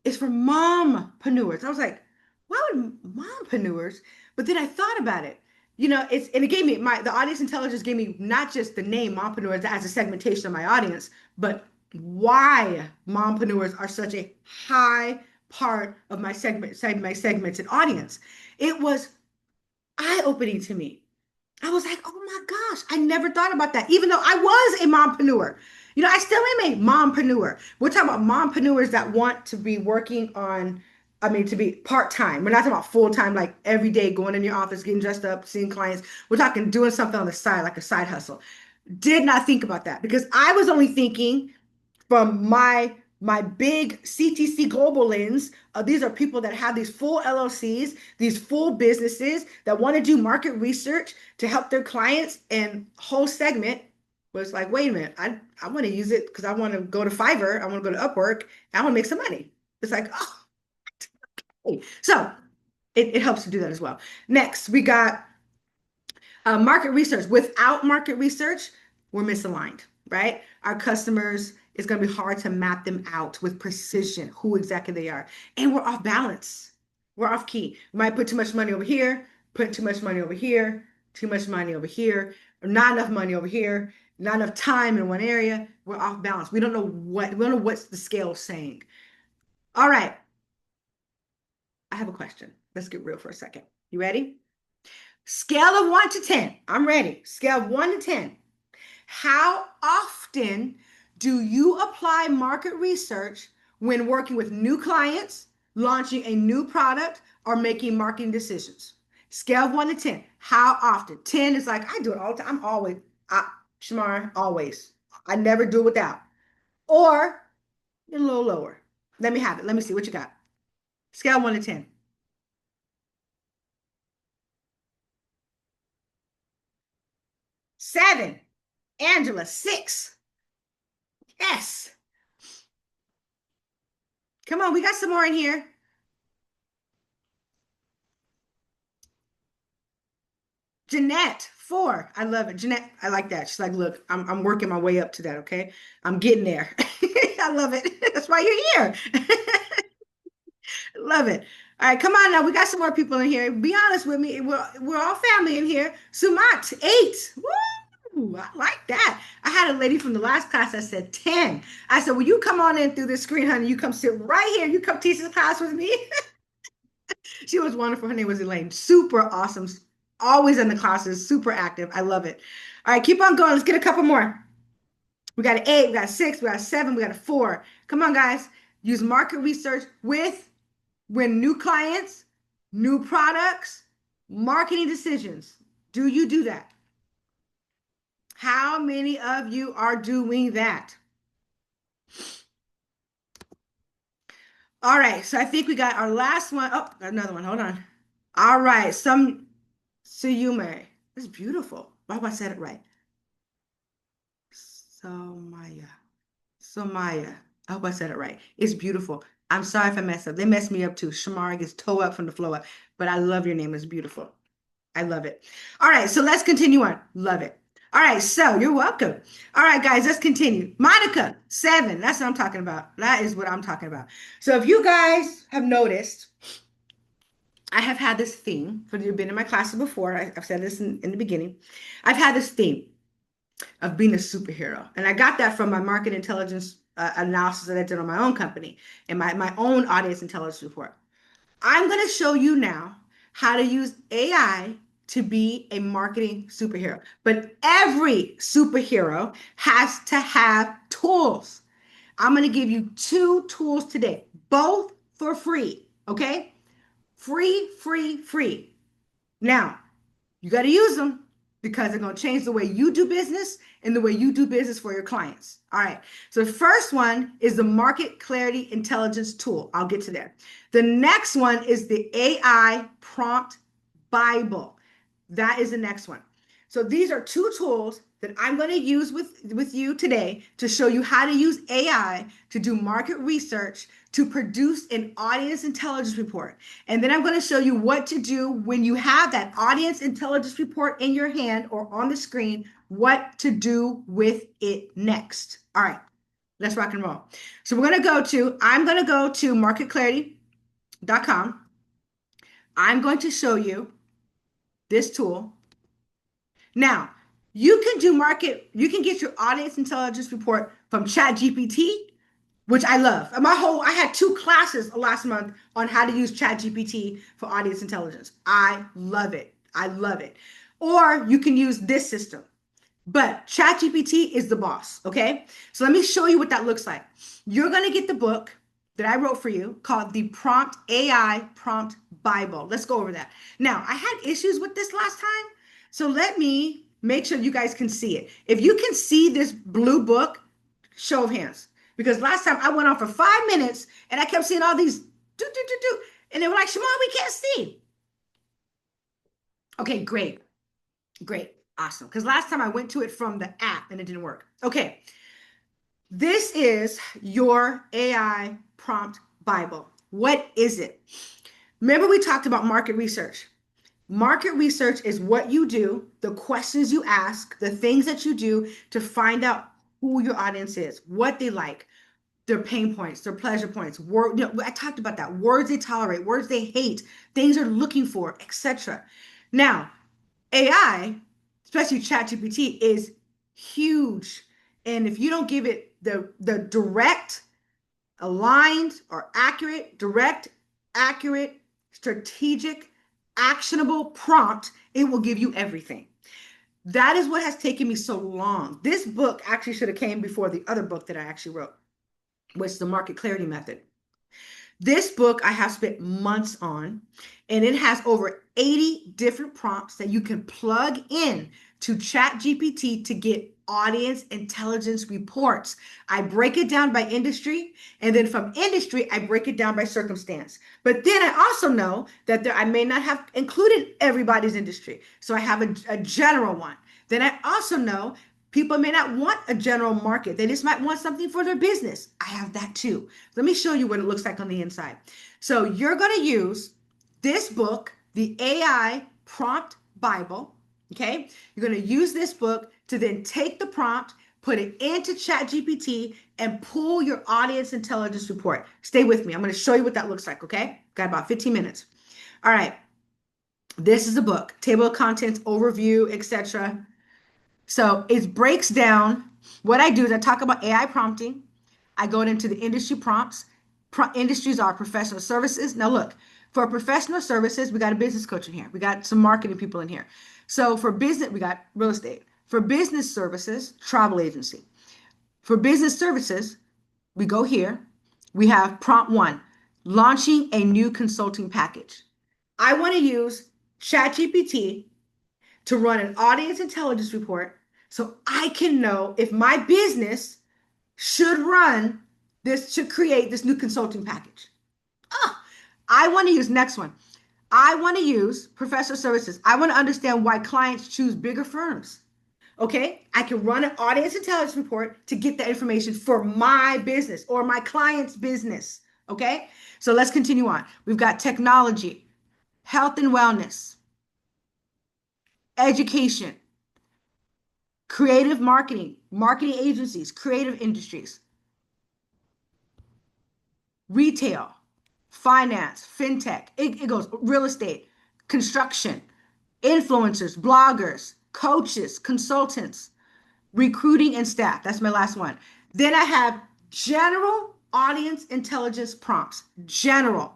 is for mompreneurs. I was like, why would mompreneurs? But then I thought about it. it's and it gave me the audience intelligence gave me not just the name mompreneurs as a segmentation of my audience, but why mompreneurs are such a high part of my segmented audience. It was eye-opening to me. I was like, oh my gosh, I never thought about that. Even though I was a mompreneur, I still am a mompreneur. We're talking about mompreneurs that want to be working on, I mean, to be part-time. We're not talking about full-time, like every day going in your office, getting dressed up, seeing clients. We're talking doing something on the side, like a side hustle. Did not think about that because I was only thinking from my big CTC global lens. These are people that have these full LLCs, these full businesses that want to do market research to help their clients. And whole segment was like, wait a minute, I want to use it because I want to go to Fiverr, I want to go to Upwork, I want to make some money. It's like, oh, so it helps to do that as well. Next, we got market research. Without market research, we're misaligned, right? Our customers, it's going to be hard to map them out with precision, who exactly they are. And we're off balance. We're off key. We might put too much money over here, put too much money over here, too much money over here, or not enough money over here, not enough time in one area. We're off balance. We don't know what's the scale saying. All right. I have a question. Let's get real for a second. You ready? Scale of 1 to 10. I'm ready. Scale of 1 to 10. How often do you apply market research when working with new clients, launching a new product, or making marketing decisions? Scale of 1 to 10. How often? 10 is like, I do it all the time. I'm always, Shamar, always. I never do it without. Or a little lower. Let me have it. Let me see what you got. Scale 1 to 10. 7. Angela, 6. Yes. Come on, we got some more in here. Jeanette, 4. I love it. Jeanette, I like that. She's like, look, I'm working my way up to that, okay? I'm getting there. I love it. That's why you're here. Love it. All right, come on now. We got some more people in here. Be honest with me. We're all family in here. Sumat, 8. Woo! I like that. I had a lady from the last class that said 10. I said, well, you come on in through this screen, honey. You come sit right here. You come teach this class with me. She was wonderful. Her name was Elaine. Super awesome. Always in the classes, super active. I love it. All right, keep on going. Let's get a couple more. We got an 8, we got a 6, we got a 7, we got a 4. Come on, guys. Use market research with when new clients, new products, marketing decisions. Do you do that? How many of you are doing that? All right, so I think we got our last one. Oh, got another one. Hold on. All right, Suyume. It's beautiful. I hope I said it right. Somaya. Somaya. I hope I said it right. It's beautiful. I'm sorry if I messed up. They messed me up too. Shamara gets toe up from the flow up. But I love your name. It's beautiful. I love it. All right, so let's continue on. Love it. All right, so you're welcome. All right, guys, let's continue. Monica, 7. That's what I'm talking about. That is what I'm talking about. So if you guys have noticed, I have had this theme for you've been in my classes before. I've said this in the beginning. I've had this theme of being a superhero. And I got that from my market intelligence analysis that I did on my own company and my own audience intelligence report. I'm going to show you now how to use AI to be a marketing superhero. But every superhero has to have tools. I'm going to give you 2 tools today, both for free. Okay? Free, free, free. Now, you got to use them because they're going to change the way you do business and the way you do business for your clients. All right. So the first one is the Market Clarity Intelligence Tool. I'll get to that. The next one is the AI Prompt Bible. That is the next one. So these are 2 tools that I'm going to use with you today to show you how to use AI to do market research to produce an audience intelligence report. And then I'm going to show you what to do when you have that audience intelligence report in your hand or on the screen, what to do with it next. All right, let's rock and roll. So I'm going to go to marketclarity.com. I'm going to show you this tool. Now, you can get your audience intelligence report from ChatGPT, which I love. I had two classes last month on how to use ChatGPT for audience intelligence. I love it. I love it. Or you can use this system. But ChatGPT is the boss, okay? So let me show you what that looks like. You're going to get the book that I wrote for you called the Prompt AI Prompt Bible. Let's go over that. Now, I had issues with this last time, so let me make sure you guys can see it. If you can see this blue book, show of hands. Because last time I went on for 5 minutes and I kept seeing all these do, do, do, do. And they were like, Shimon, we can't see. Okay, great. Great. Awesome. Because last time I went to it from the app and it didn't work. Okay. This is your AI prompt Bible. What is it? Remember, we talked about market research. Market research is what you do, the questions you ask, the things that you do to find out who your audience is, what they like, their pain points, their pleasure points. I talked about that. Words they tolerate, words they hate, things they're looking for, etc. Now, AI, especially ChatGPT, is huge. And if you don't give it the direct, aligned, or accurate, strategic, actionable prompt, it will give you everything. That is what has taken me so long. This book actually should have came before the other book that I actually wrote, which is the Market Clarity Method. This book I have spent months on, and it has over 80 different prompts that you can plug in to ChatGPT to get audience intelligence reports. I break it down by industry, and then from industry, I break it down by circumstance. But then I also know that I may not have included everybody's industry. So I have a general one. Then I also know people may not want a general market. They just might want something for their business. I have that too. Let me show you what it looks like on the inside. So you're going to use this book, the AI Prompt Bible. Okay. You're going to use this book to then take the prompt, put it into ChatGPT, and pull your audience intelligence report. Stay with me. I'm going to show you what that looks like. Okay. Got about 15 minutes. All right. This is a book, table of contents, overview, etc. So it breaks down. What I do is I talk about AI prompting. I go into the industry prompts. Industries are professional services. Now look, for professional services, we got a business coach in here. We got some marketing people in here. So for business, we got real estate. For business services, travel agency. For business services, we go here. We have prompt one, launching a new consulting package. I want to use ChatGPT to run an audience intelligence report so I can know if my business should create this new consulting package. Oh, I want to use next one. I want to use professional services. I want to understand why clients choose bigger firms. Okay, I can run an audience intelligence report to get that information for my business or my client's business. Okay, so let's continue on. We've got technology, health and wellness, education, creative marketing agencies, creative industries, retail, finance, fintech. It goes real estate, construction, influencers, bloggers, coaches, consultants, recruiting and staff. That's my last one. Then I have general audience intelligence prompts. General.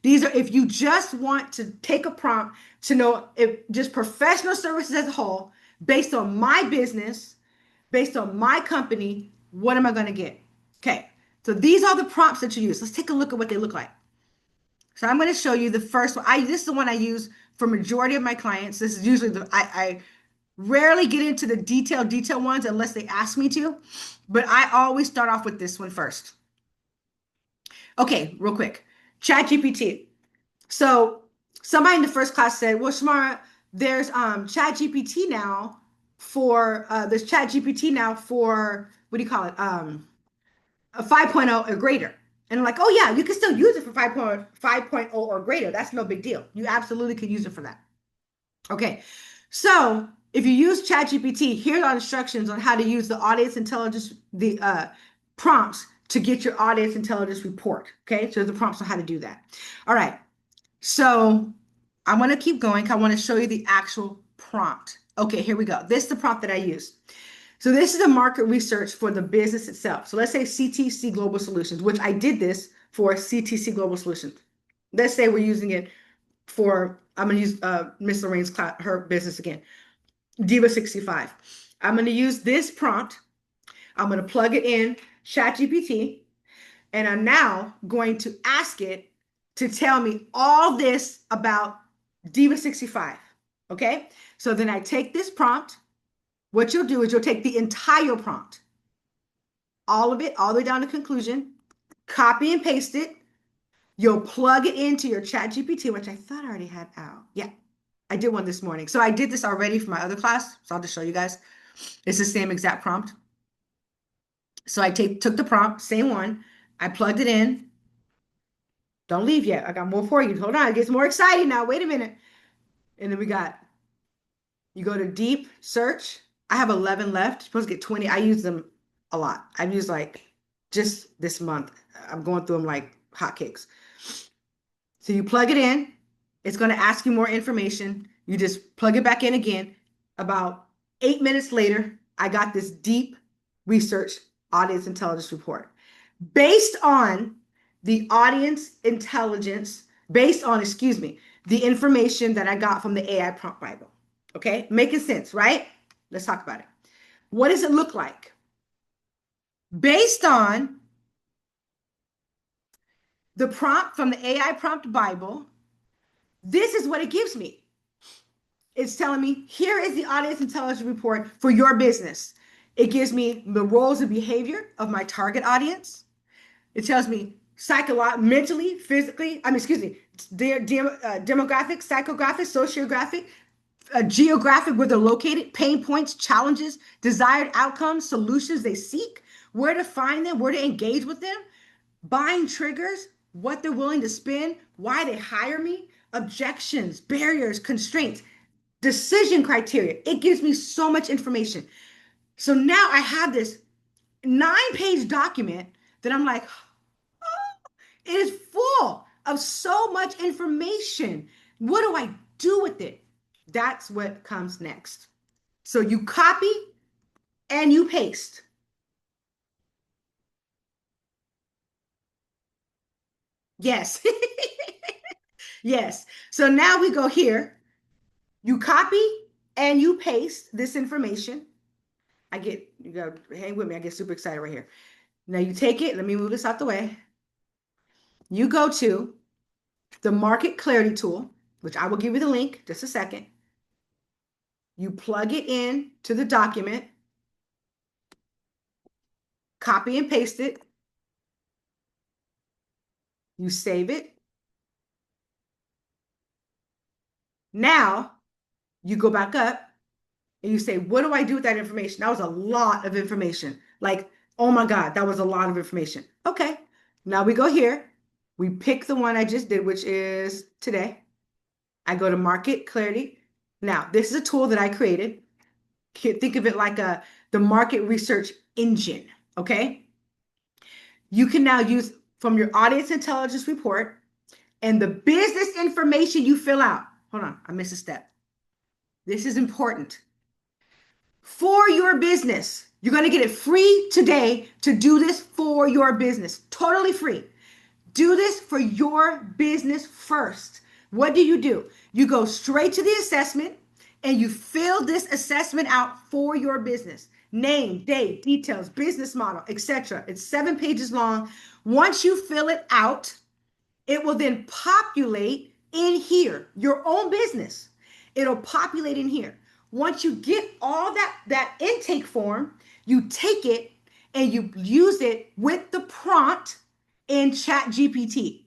These are if you just want to take a prompt to know if just professional services as a whole, based on my business, based on my company, what am I going to get? Okay. So these are the prompts that you use. Let's take a look at what they look like. So I'm going to show you the first one. This is the one I use for majority of my clients. This is usually I rarely get into the detailed ones unless they ask me to, but I always start off with this one first. Okay, real quick. ChatGPT. So somebody in the first class said, well, Shamara, there's ChatGPT now for what do you call it? A 5.0 or greater. And I'm like, oh yeah, you can still use it for 5.0 or greater. That's no big deal. You absolutely can use it for that. Okay, so if you use ChatGPT, here are instructions on how to use the audience intelligence, the prompts to get your audience intelligence report. Okay, so the prompts on how to do that. All right, so I want to keep going. I want to show you the actual prompt. Okay, here we go. This is the prompt that I use. So this is a market research for the business itself. So let's say CTC Global Solutions, which I did this for CTC Global Solutions. Let's say we're using it for, I'm going to use Miss Lorraine's her business again, Diva 65. I'm going to use this prompt. I'm going to plug it in ChatGPT, and I'm now going to ask it to tell me all this about Diva 65. Okay. So then I take this prompt. What you'll do is you'll take the entire prompt, all of it, all the way down to conclusion, copy and paste it. You'll plug it into your chat GPT, which I thought I already had out. Yeah, I did one this morning. So I did this already for my other class. So I'll just show you guys. It's the same exact prompt. So I took the prompt, same one. I plugged it in. Don't leave yet. I got more for you. Hold on. It gets more exciting now. Wait a minute. And then we got, you go to deep search. I have 11 left. You're supposed to get 20. I use them a lot. I've used like just this month. I'm going through them like hotcakes. So you plug it in. It's going to ask you more information. You just plug it back in again. About 8 minutes later, I got this deep research audience intelligence report based on the audience intelligence, based on, excuse me, the information that I got from the AI prompt Bible. Okay, making sense, right? Let's talk about it. What does it look like? Based on the prompt from the AI prompt Bible, this is what it gives me. It's telling me, here is the audience intelligence report for your business. It gives me the roles and behavior of my target audience. It tells me mentally, physically, excuse me, demographic, psychographic, sociographic, geographic, where they're located, pain points, challenges, desired outcomes, solutions they seek, where to find them, where to engage with them, buying triggers, what they're willing to spend, why they hire me, objections, barriers, constraints, decision criteria. It gives me so much information. So now I have this 9-page document that I'm like, oh, it is full of so much information. What do I do with it? That's what comes next. So you copy and you paste. Yes. Yes. So now we go here. You copy and you paste this information. You gotta hang with me. I get super excited right here. Now you take it. Let me move this out the way. You go to the market clarity tool, which I will give you the link just a second. You plug it in to the document, copy and paste it. You save it. Now you go back up and you say, what do I do with that information? That was a lot of information. Like, oh my God, that was a lot of information. Okay. Now we go here. We pick the one I just did, which is today. I go to market clarity. Now, this is a tool that I created. Think of it like the market research engine. Okay. You can now use from your audience intelligence report and the business information you fill out. Hold on, I missed a step. This is important. For your business, you're going to get it free today to do this for your business. Totally free. Do this for your business first. What do? You go straight to the assessment and you fill this assessment out for your business. Name, date, details, business model, etc. It's 7 pages long. Once you fill it out, it will then populate in here, your own business. It'll populate in here. Once you get all that intake form, you take it and you use it with the prompt in Chat GPT.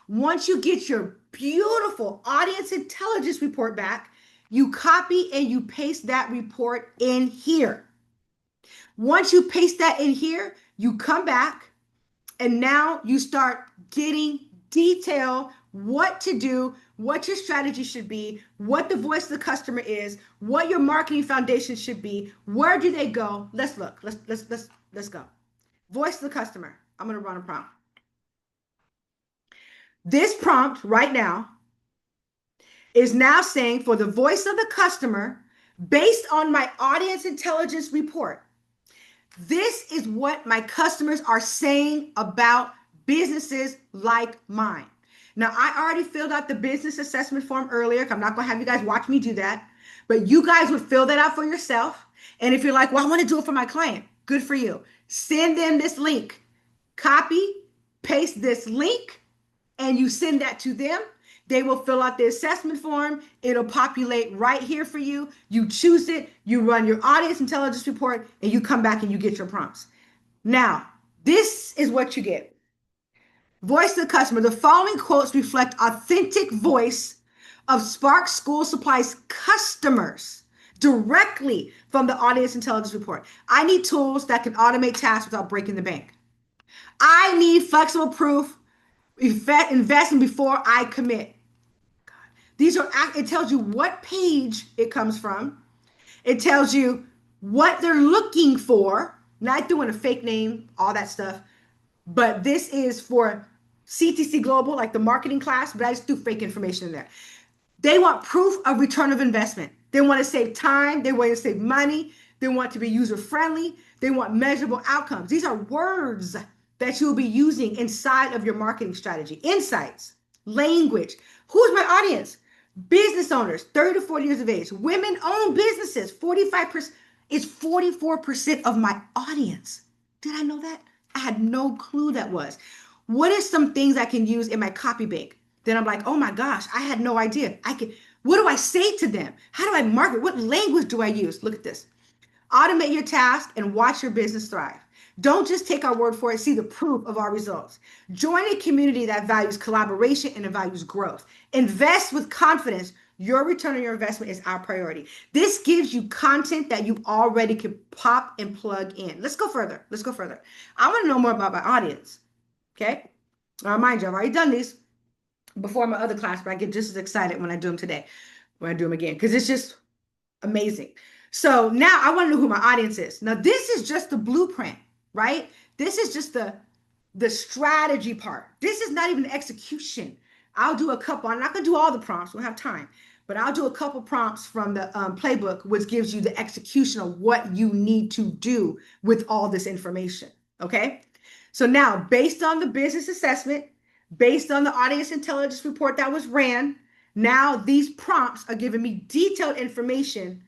Once you get your beautiful audience intelligence report back, you copy and you paste that report in here. Once you paste that in here, you come back and now you start getting detail, what to do, what your strategy should be, what the voice of the customer is, what your marketing foundation should be, where do they go? Let's look. Let's go. Voice of the customer. I'm going to run a prompt. This prompt right now is now saying for the voice of the customer, Based on my audience intelligence report, this is what my customers are saying about businesses like mine. Now, I already filled out the business assessment form earlier. I'm not going to have you guys watch me do that, but you guys would fill that out for yourself. And if you're like, well, I want to do it for my client, good for you. Send them this link, copy, paste this link, and you send that to them. They will fill out the assessment form. It'll populate right here for you. You choose it, you run your audience intelligence report, and you come back and you get your prompts. Now, this is what you get. Voice of the customer. The following quotes reflect authentic voice of Spark School Supplies customers directly from the audience intelligence report. I need tools that can automate tasks without breaking the bank. I need flexible proof investing before I commit. These are, it tells you what page it comes from. It tells you what they're looking for, not doing a fake name, all that stuff. But this is for CTC Global, like the marketing class, but I just do fake information in there. They want proof of return of investment. They want to save time. They want to save money. They want to be user friendly. They want measurable outcomes. These are words that you'll be using inside of your marketing strategy. Insights, language. Who's my audience? Business owners, 30 to 40 years of age. Women own businesses, 45%. It's 44% of my audience. Did I know that? I had no clue that was. What are some things I can use in my copy bank? Then I'm like, oh my gosh, I had no idea. What do I say to them? How do I market? What language do I use? Look at this. Automate your task and watch your business thrive. Don't just take our word for it, see the proof of our results. Join a community that values collaboration and values growth. Invest with confidence. Your return on your investment is our priority. This gives you content that you already can pop and plug in. Let's go further. Let's go further. I want to know more about my audience. Okay. Mind you, I've already done these before my other class, but I get just as excited when I do them today, when I do them again, because it's just amazing. So now I want to know who my audience is. Now, this is just the blueprint, right? This is just the strategy part. This is not even the execution. I'll do a couple. I'm not going to do all the prompts. We don't have time. But I'll do a couple prompts from the playbook, which gives you the execution of what you need to do with all this information. Okay? So now, based on the business assessment, based on the audience intelligence report that was ran, now these prompts are giving me detailed information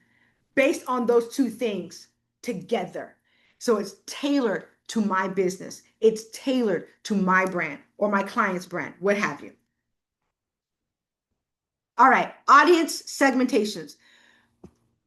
based on those two things together. So it's tailored to my business. It's tailored to my brand or my client's brand, what have you. All right, audience segmentations.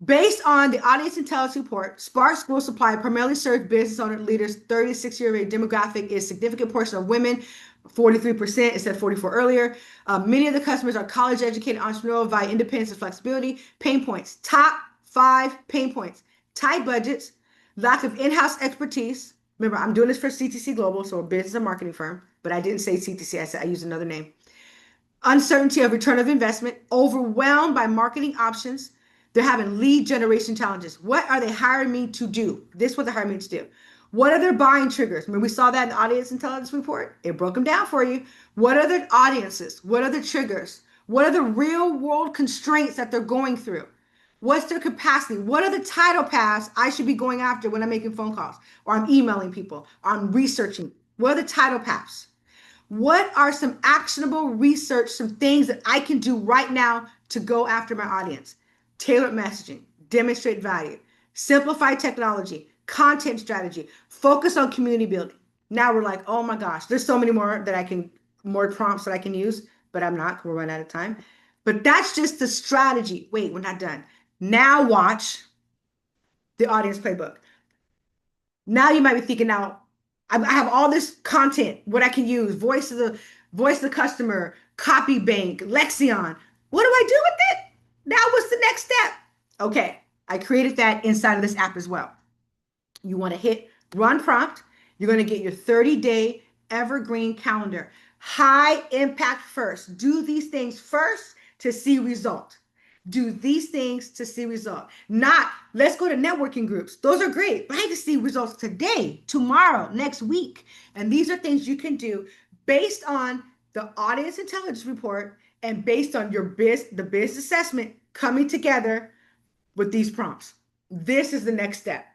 Based on the audience intelligence report, Spark School Supply primarily serves business owner leaders. 36-year demographic is significant portion of women, 43%. It said 44 earlier. Many of the customers are college educated, entrepreneurial, value independence and flexibility. Pain points. Top 5 pain points. Tight budgets, lack of in-house expertise. Remember, I'm doing this for CTC Global, so a business and marketing firm, but I didn't say CTC. I used another name. Uncertainty of return of investment, overwhelmed by marketing options. They're having lead generation challenges. What are they hiring me to do? This is what they're hiring me to do. What are their buying triggers? Remember, we saw that in the audience intelligence report. It broke them down for you. What are the audiences? What are the triggers? What are the real world constraints that they're going through? What's their capacity? What are the title paths I should be going after when I'm making phone calls or I'm emailing people or I'm researching? What are the title paths? What are some actionable research, some things that I can do right now to go after my audience? Tailored messaging, demonstrate value, simplify technology, content strategy, focus on community building. Now we're like, oh my gosh, there's so many more more prompts that I can use, but I'm not, we're running out of time. But that's just the strategy. Wait, we're not done. Now watch the audience playbook. Now you might be thinking, now I have all this content, what I can use, voice of the customer, copy bank, Lexion. What do I do with it? Now what's the next step? Okay, I created that inside of this app as well. You want to hit run prompt. You're going to get your 30-day evergreen calendar. High impact first. Do these things first to see result. Do these things to see result. Not, let's go to networking groups. Those are great, but I need to see results today, tomorrow, next week. And these are things you can do based on the audience intelligence report and based on the business assessment coming together with these prompts. This is the next step.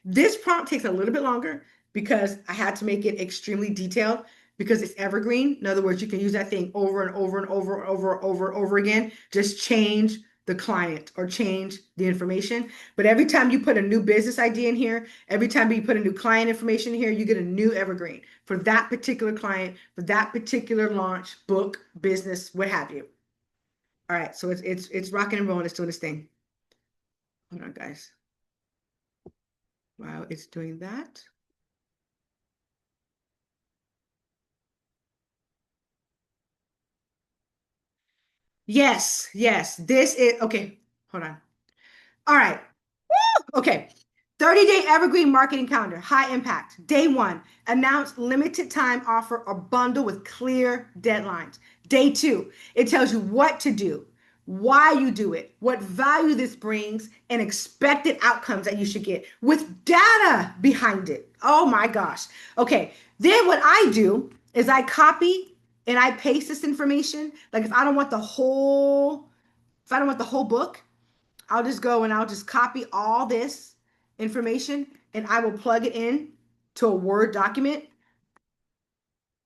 This prompt takes a little bit longer because I had to make it extremely detailed because it's evergreen. In other words, you can use that thing over and over and over and over and over and over again. Just change the client or change the information. But every time you put a new business idea in here, every time you put a new client information in here, you get a new evergreen for that particular client, for that particular launch, book, business, what have you. All right, so it's rocking and rolling. It's doing this thing. Hold on, guys. Wow, it's doing that. Yes, yes. This is okay. Hold on. All right. Okay. 30-day evergreen marketing calendar, high impact. Day one, announce limited time offer or bundle with clear deadlines. Day two, it tells you what to do, why you do it, what value this brings, and expected outcomes that you should get with data behind it. Oh my gosh. Okay. Then what I do is I copy and I paste this information. Like if I don't want the whole book, I'll just go and I'll just copy all this information and I will plug it in to a Word document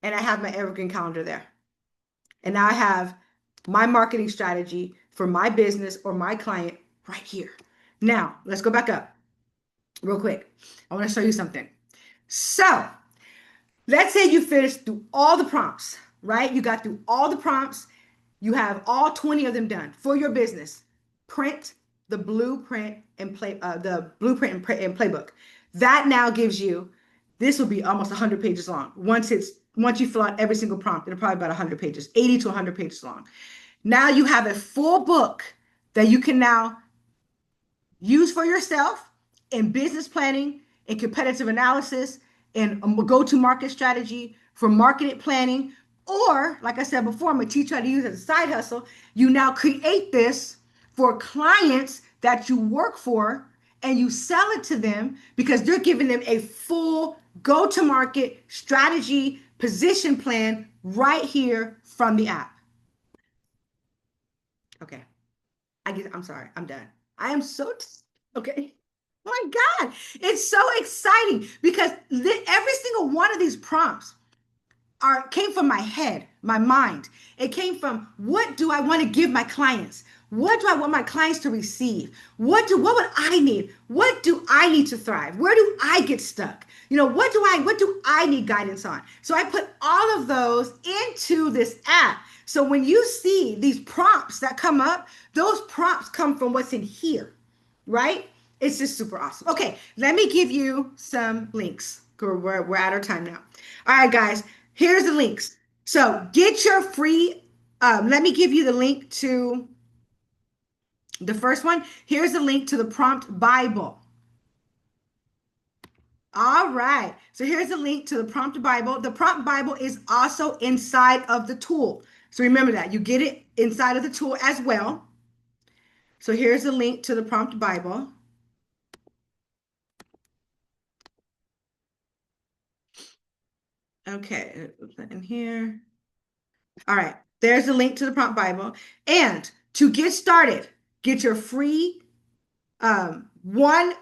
and I have my evergreen calendar there. And now I have my marketing strategy for my business or my client right here. Now, let's go back up real quick. I want to show you something. So, let's say you finished through all the prompts, right? You got through all the prompts. You have all 20 of them done for your business. Print the blueprint and and playbook. That now gives you, this will be almost 100 pages long. Once you fill out every single prompt, it'll probably about 100 pages, 80 to 100 pages long. Now you have a full book that you can now use for yourself in business planning, in competitive analysis, in a go-to-market strategy, for marketing planning, or like I said before, I'm gonna teach you how to use it as a side hustle. You now create this for clients that you work for and you sell it to them because you're giving them a full go-to-market strategy position plan right here from the app. Okay. I'm sorry. I'm done. I am so okay. Oh my God. It's so exciting because every single one of these prompts came from my head, my mind. It came from what do I want to give my clients? What do I want my clients to receive? What would I need? What do I need to thrive? Where do I get stuck? What do I need guidance on? So I put all of those into this app. So when you see these prompts that come up, those prompts come from what's in here, right? It's just super awesome. Okay, let me give you some links. We're at our time now. All right, guys, here's the links. So get your free, let me give you the link to the first one. Here's the link to the prompt Bible. All right. So here's the link to the prompt Bible. The prompt Bible is also inside of the tool. So remember that you get it inside of the tool as well. So here's the link to the prompt Bible. Okay, in here. All right, there's a link to the prompt Bible. And to get started, get your free one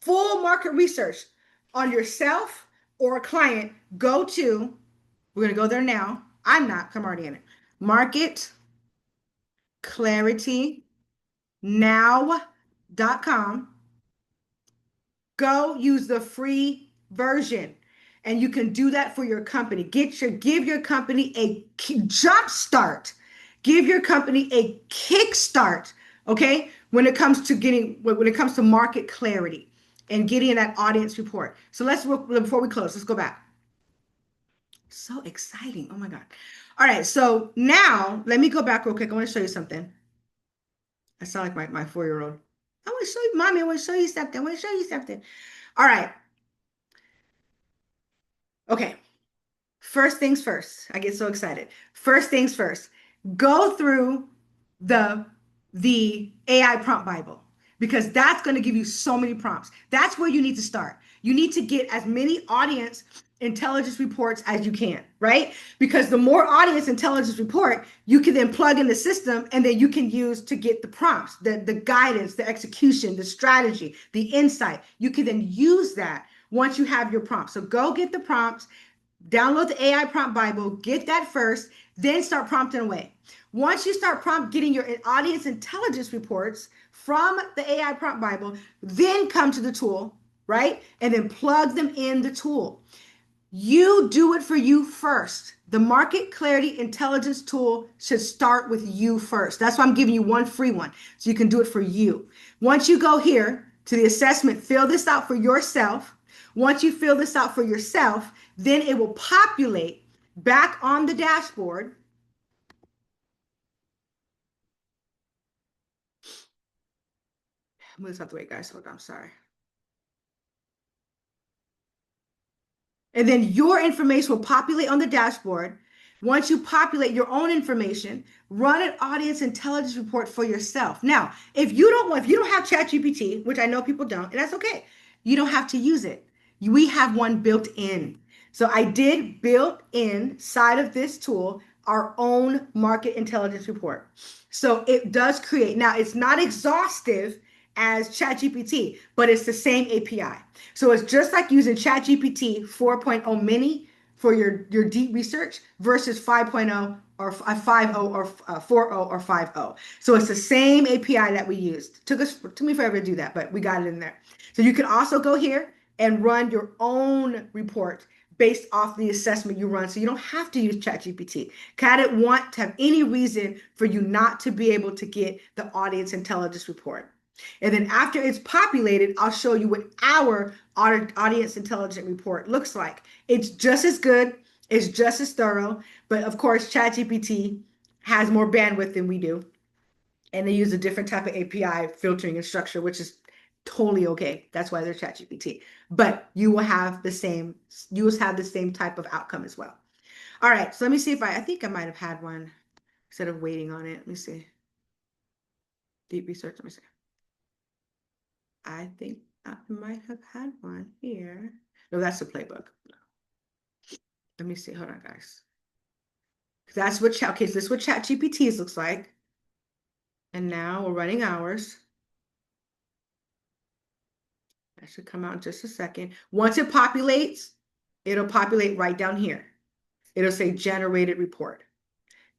full market research on yourself or a client. We're going to go there now. I'm not, I'm already in it. Market Clarity now.com. Go use the free version and you can do that for your company. Give your company a jump start. Give your company a kick start, okay? When it comes to market clarity and getting that audience report. So before we close, let's go back. So exciting. Oh my God. All right. So now let me go back real quick. I want to show you something. I sound like my 4-year-old. I want to show you, mommy, I want to show you something. I want to show you something. All right. Okay. First things first. I get so excited. First things first. Go through the the AI prompt Bible. because that's going to give you so many prompts. That's where you need to start. You need to get as many audience intelligence reports as you can, right? Because the more audience intelligence report, you can then plug in the system and then you can use to get the prompts, the guidance, the execution, the strategy, the insight. You can then use that once you have your prompts. So go get the prompts, download the AI prompt Bible, get that first, then start prompting away. Once you start getting your audience intelligence reports from the AI prompt Bible, then come to the tool, right? And then plug them in the tool. You do it for you first. The market clarity intelligence tool should start with you first. That's why I'm giving you one free one so you can do it for you. Once you go here to the assessment, fill this out for yourself. Once you fill this out for yourself, then it will populate back on the dashboard. Move this out the way, guys. Hold on, I'm sorry. And then your information will populate on the dashboard. Once you populate your own information, run an audience intelligence report for yourself. Now, if you don't have ChatGPT, which I know people don't, and that's okay, you don't have to use it. We have one built in. So I did build inside of this tool our own market intelligence report. So it does create. Now, it's not exhaustive as ChatGPT, but it's the same API. So it's just like using ChatGPT 4.0 mini for your deep research versus 5.0 or 5.0 or 4.0 or 5.0. So it's the same API that we used. Took me forever to do that, but we got it in there. So you can also go here and run your own report based off the assessment you run. So you don't have to use ChatGPT. I didn't want to have any reason for you not to be able to get the audience intelligence report. And then after it's populated, I'll show you what our audience intelligence report looks like. It's just as good, it's just as thorough, but of course, ChatGPT has more bandwidth than we do. And they use a different type of API filtering and structure, which is totally okay. That's why they're ChatGPT. But you will have the same type of outcome as well. All right, so let me see if I think I might have had one instead of waiting on it. Let me see. Deep research, let me see. I think I might have had one here. No, that's the playbook. Let me see. Hold on, guys. That's what okay, so this is what Chat GPTs looks like. And now we're running ours. That should come out in just a second. Once it populates, it'll populate right down here. It'll say generated report.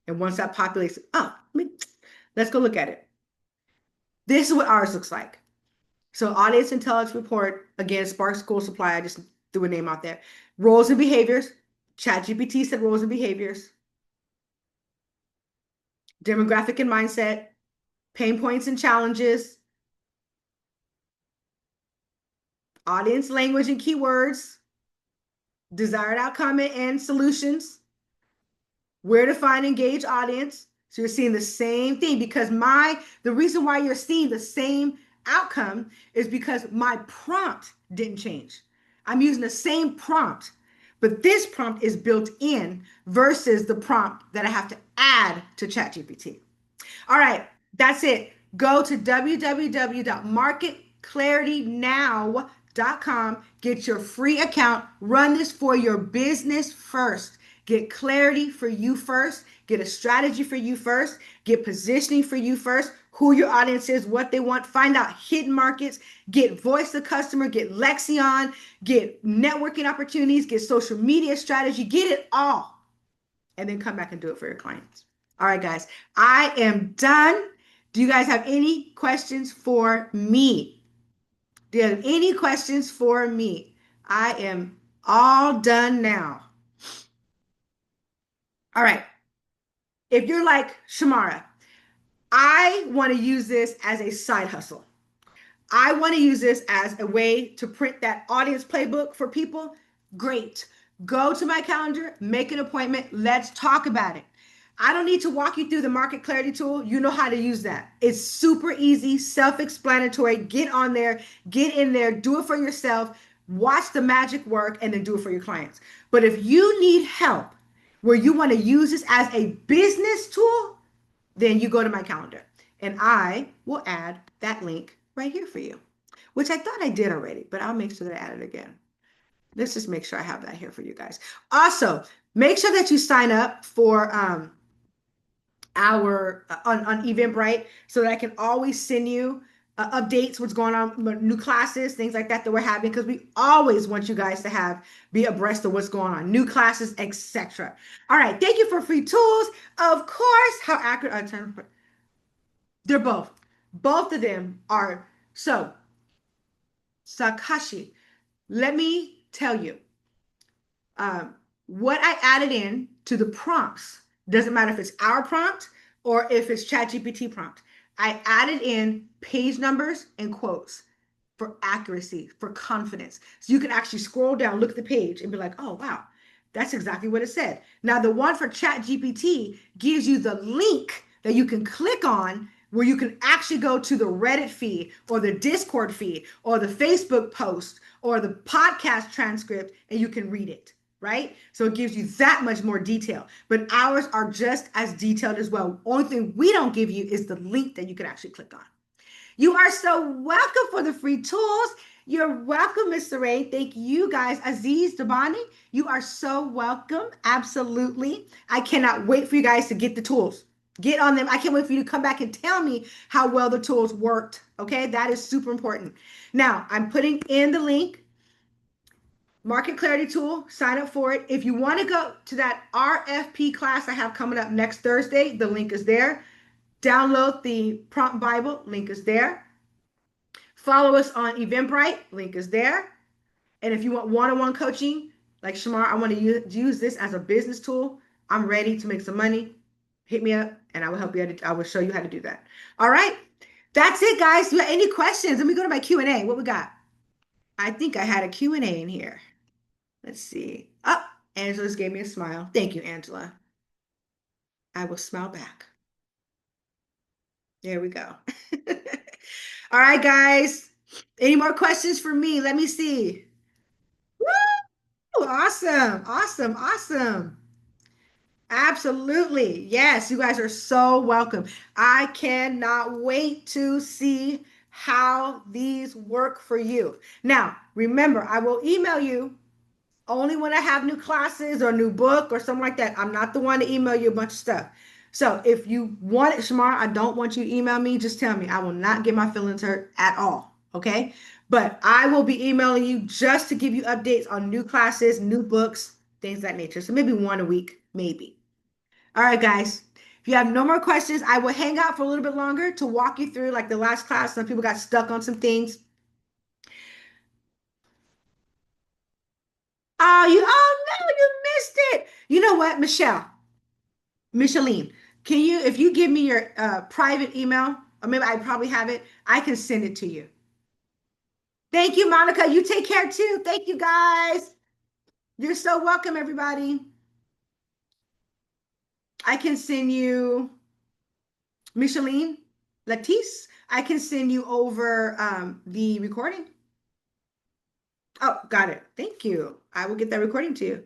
And once that populates, let's go look at it. This is what ours looks like. So audience intelligence report, again, Spark School Supply, I just threw a name out there. Roles and behaviors. ChatGPT said roles and behaviors. Demographic and mindset. Pain points and challenges. Audience language and keywords. Desired outcome and solutions. Where to find engaged audience. So you're seeing the same thing because the reason why you're seeing the same outcome is because my prompt didn't change. I'm using the same prompt, but this prompt is built in versus the prompt that I have to add to ChatGPT. All right, that's it. Go to www.marketclaritynow.com. Get your free account. Run this for your business first. Get clarity for you first. Get a strategy for you first. Get positioning for you first. Who your audience is, what they want. Find out hidden markets. Get voice of customer. Get Lexion. Get networking opportunities. Get social media strategy. Get it all. And then come back and do it for your clients. All right, guys. I am done. Do you guys have any questions for me? Do you have any questions for me? I am all done now. All right. If you're like Shamara, I want to use this as a side hustle. I want to use this as a way to print that audience playbook for people. Great. Go to my calendar, make an appointment. Let's talk about it. I don't need to walk you through the market clarity tool. You know how to use that. It's super easy, self-explanatory. Get on there, get in there, do it for yourself, watch the magic work, and then do it for your clients. But if you need help where you want to use this as a business tool, then you go to my calendar and I will add that link right right here for you, which I thought I did already, but I'll make sure that I add it again. Let's just make sure I have that here for you guys. Also, make sure that you sign up for our on Eventbrite so that I can always send you updates, what's going on, new classes, things like that that we're having, because we always want you guys to have be abreast of what's going on, new classes, etc. All right, thank you for free tools. Of course, how accurate I turn. They're both. Both of them are. So, Sakashi, let me tell you, um, what I added in to the prompts, doesn't matter if it's our prompt or if it's ChatGPT prompt. I added in page numbers and quotes for accuracy, for confidence. So you can actually scroll down, look at the page, and be like, oh, wow, that's exactly what it said. Now, the one for ChatGPT gives you the link that you can click on where you can actually go to the Reddit feed or the Discord feed or the Facebook post or the podcast transcript and you can read it, right? So it gives you that much more detail. But ours are just as detailed as well. Only thing we don't give you is the link that you can actually click on. You are so welcome for the free tools. You're welcome, Mr. Ray. Thank you guys. Aziz Dabani, you are so welcome. Absolutely. I cannot wait for you guys to get the tools. Get on them. I can't wait for you to come back and tell me how well the tools worked. Okay, that is super important. Now, I'm putting in the link, Market Clarity Tool. Sign up for it. If you want to go to that RFP class I have coming up next Thursday, the link is there. Download the Prompt Bible, link is there. Follow us on Eventbrite, link is there. And if you want one-on-one coaching, like Shamar, I want to use this as a business tool. I'm ready to make some money. Hit me up and I will help you. I will show you how to do that. All right. That's it, guys. Do you have any questions? Let me go to my Q&A. What we got? I think I had a Q&A in here. Let's see. Oh, Angela just gave me a smile. Thank you, Angela. I will smile back. There we go. All right, guys. Any more questions for me? Let me see. Woo! Awesome. Awesome. Awesome. Absolutely. Yes, you guys are so welcome. I cannot wait to see how these work for you. Now, remember, I will email you only when I have new classes or new book or something like that. I'm not the one to email you a bunch of stuff. So if you want it, Shamar, I don't want you to email me. Just tell me. I will not get my feelings hurt at all. Okay. But I will be emailing you just to give you updates on new classes, new books, things of that nature. So maybe one a week, maybe. All right, guys. If you have no more questions, I will hang out for a little bit longer to walk you through like the last class. Some people got stuck on some things. Oh no, you missed it. You know what, Micheline, can you, if you give me your private email, or maybe I probably have it, I can send it to you. Thank you, Monica. You take care too. Thank you, guys. You're so welcome, everybody. I can send you, Micheline Latisse, I can send you over the recording. Oh, got it. Thank you. I will get that recording to you.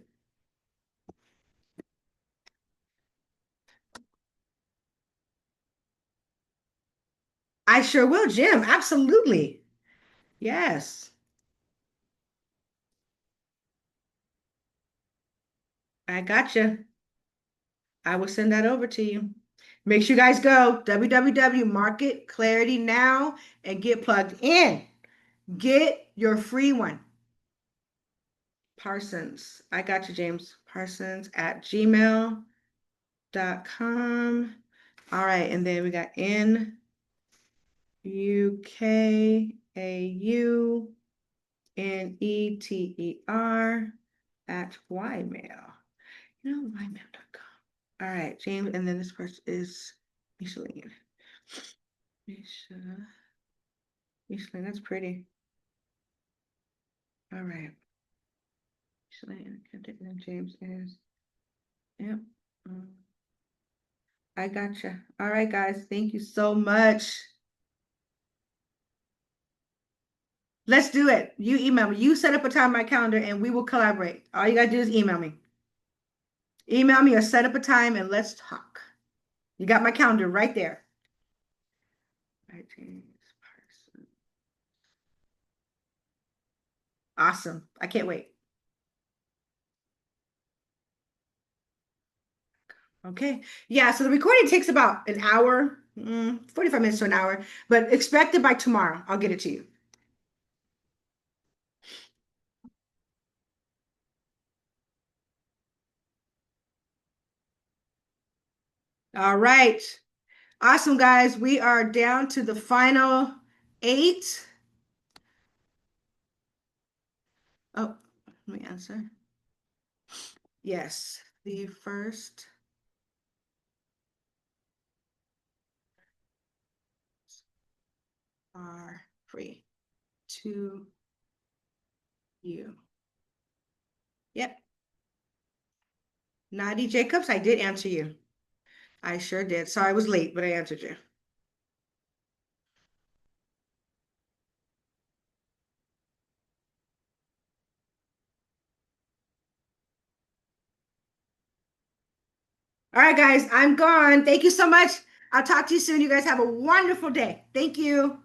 I sure will, Jim. Absolutely. Yes. I gotcha. I will send that over to you. Make sure you guys go www Market Clarity now and get plugged in. Get your free one. Parsons. I got you, James. Parsons at gmail.com. All right. And then we got NUKAUNETER at Ymail. Ymail.com. All right, James, and then this person is Micheline. Micheline, that's pretty. All right. Micheline, and then James is, yep. I gotcha. All right, guys, thank you so much. Let's do it. You email me. You set up a time on my calendar and we will collaborate. All you gotta do is email me. Email me or set up a time and let's talk. You got my calendar right there. All right, James Parsons. Awesome. I can't wait. Okay. Yeah, so the recording takes about an hour, 45 minutes to an hour, but expect it by tomorrow. I'll get it to you. All right. Awesome, guys. We are down to the final eight. Oh, let me answer. Yes, the first are free to you. Yep. Nadi Jacobs, I did answer you. I sure did. Sorry I was late, but I answered you. All right, guys, I'm gone. Thank you so much. I'll talk to you soon. You guys have a wonderful day. Thank you.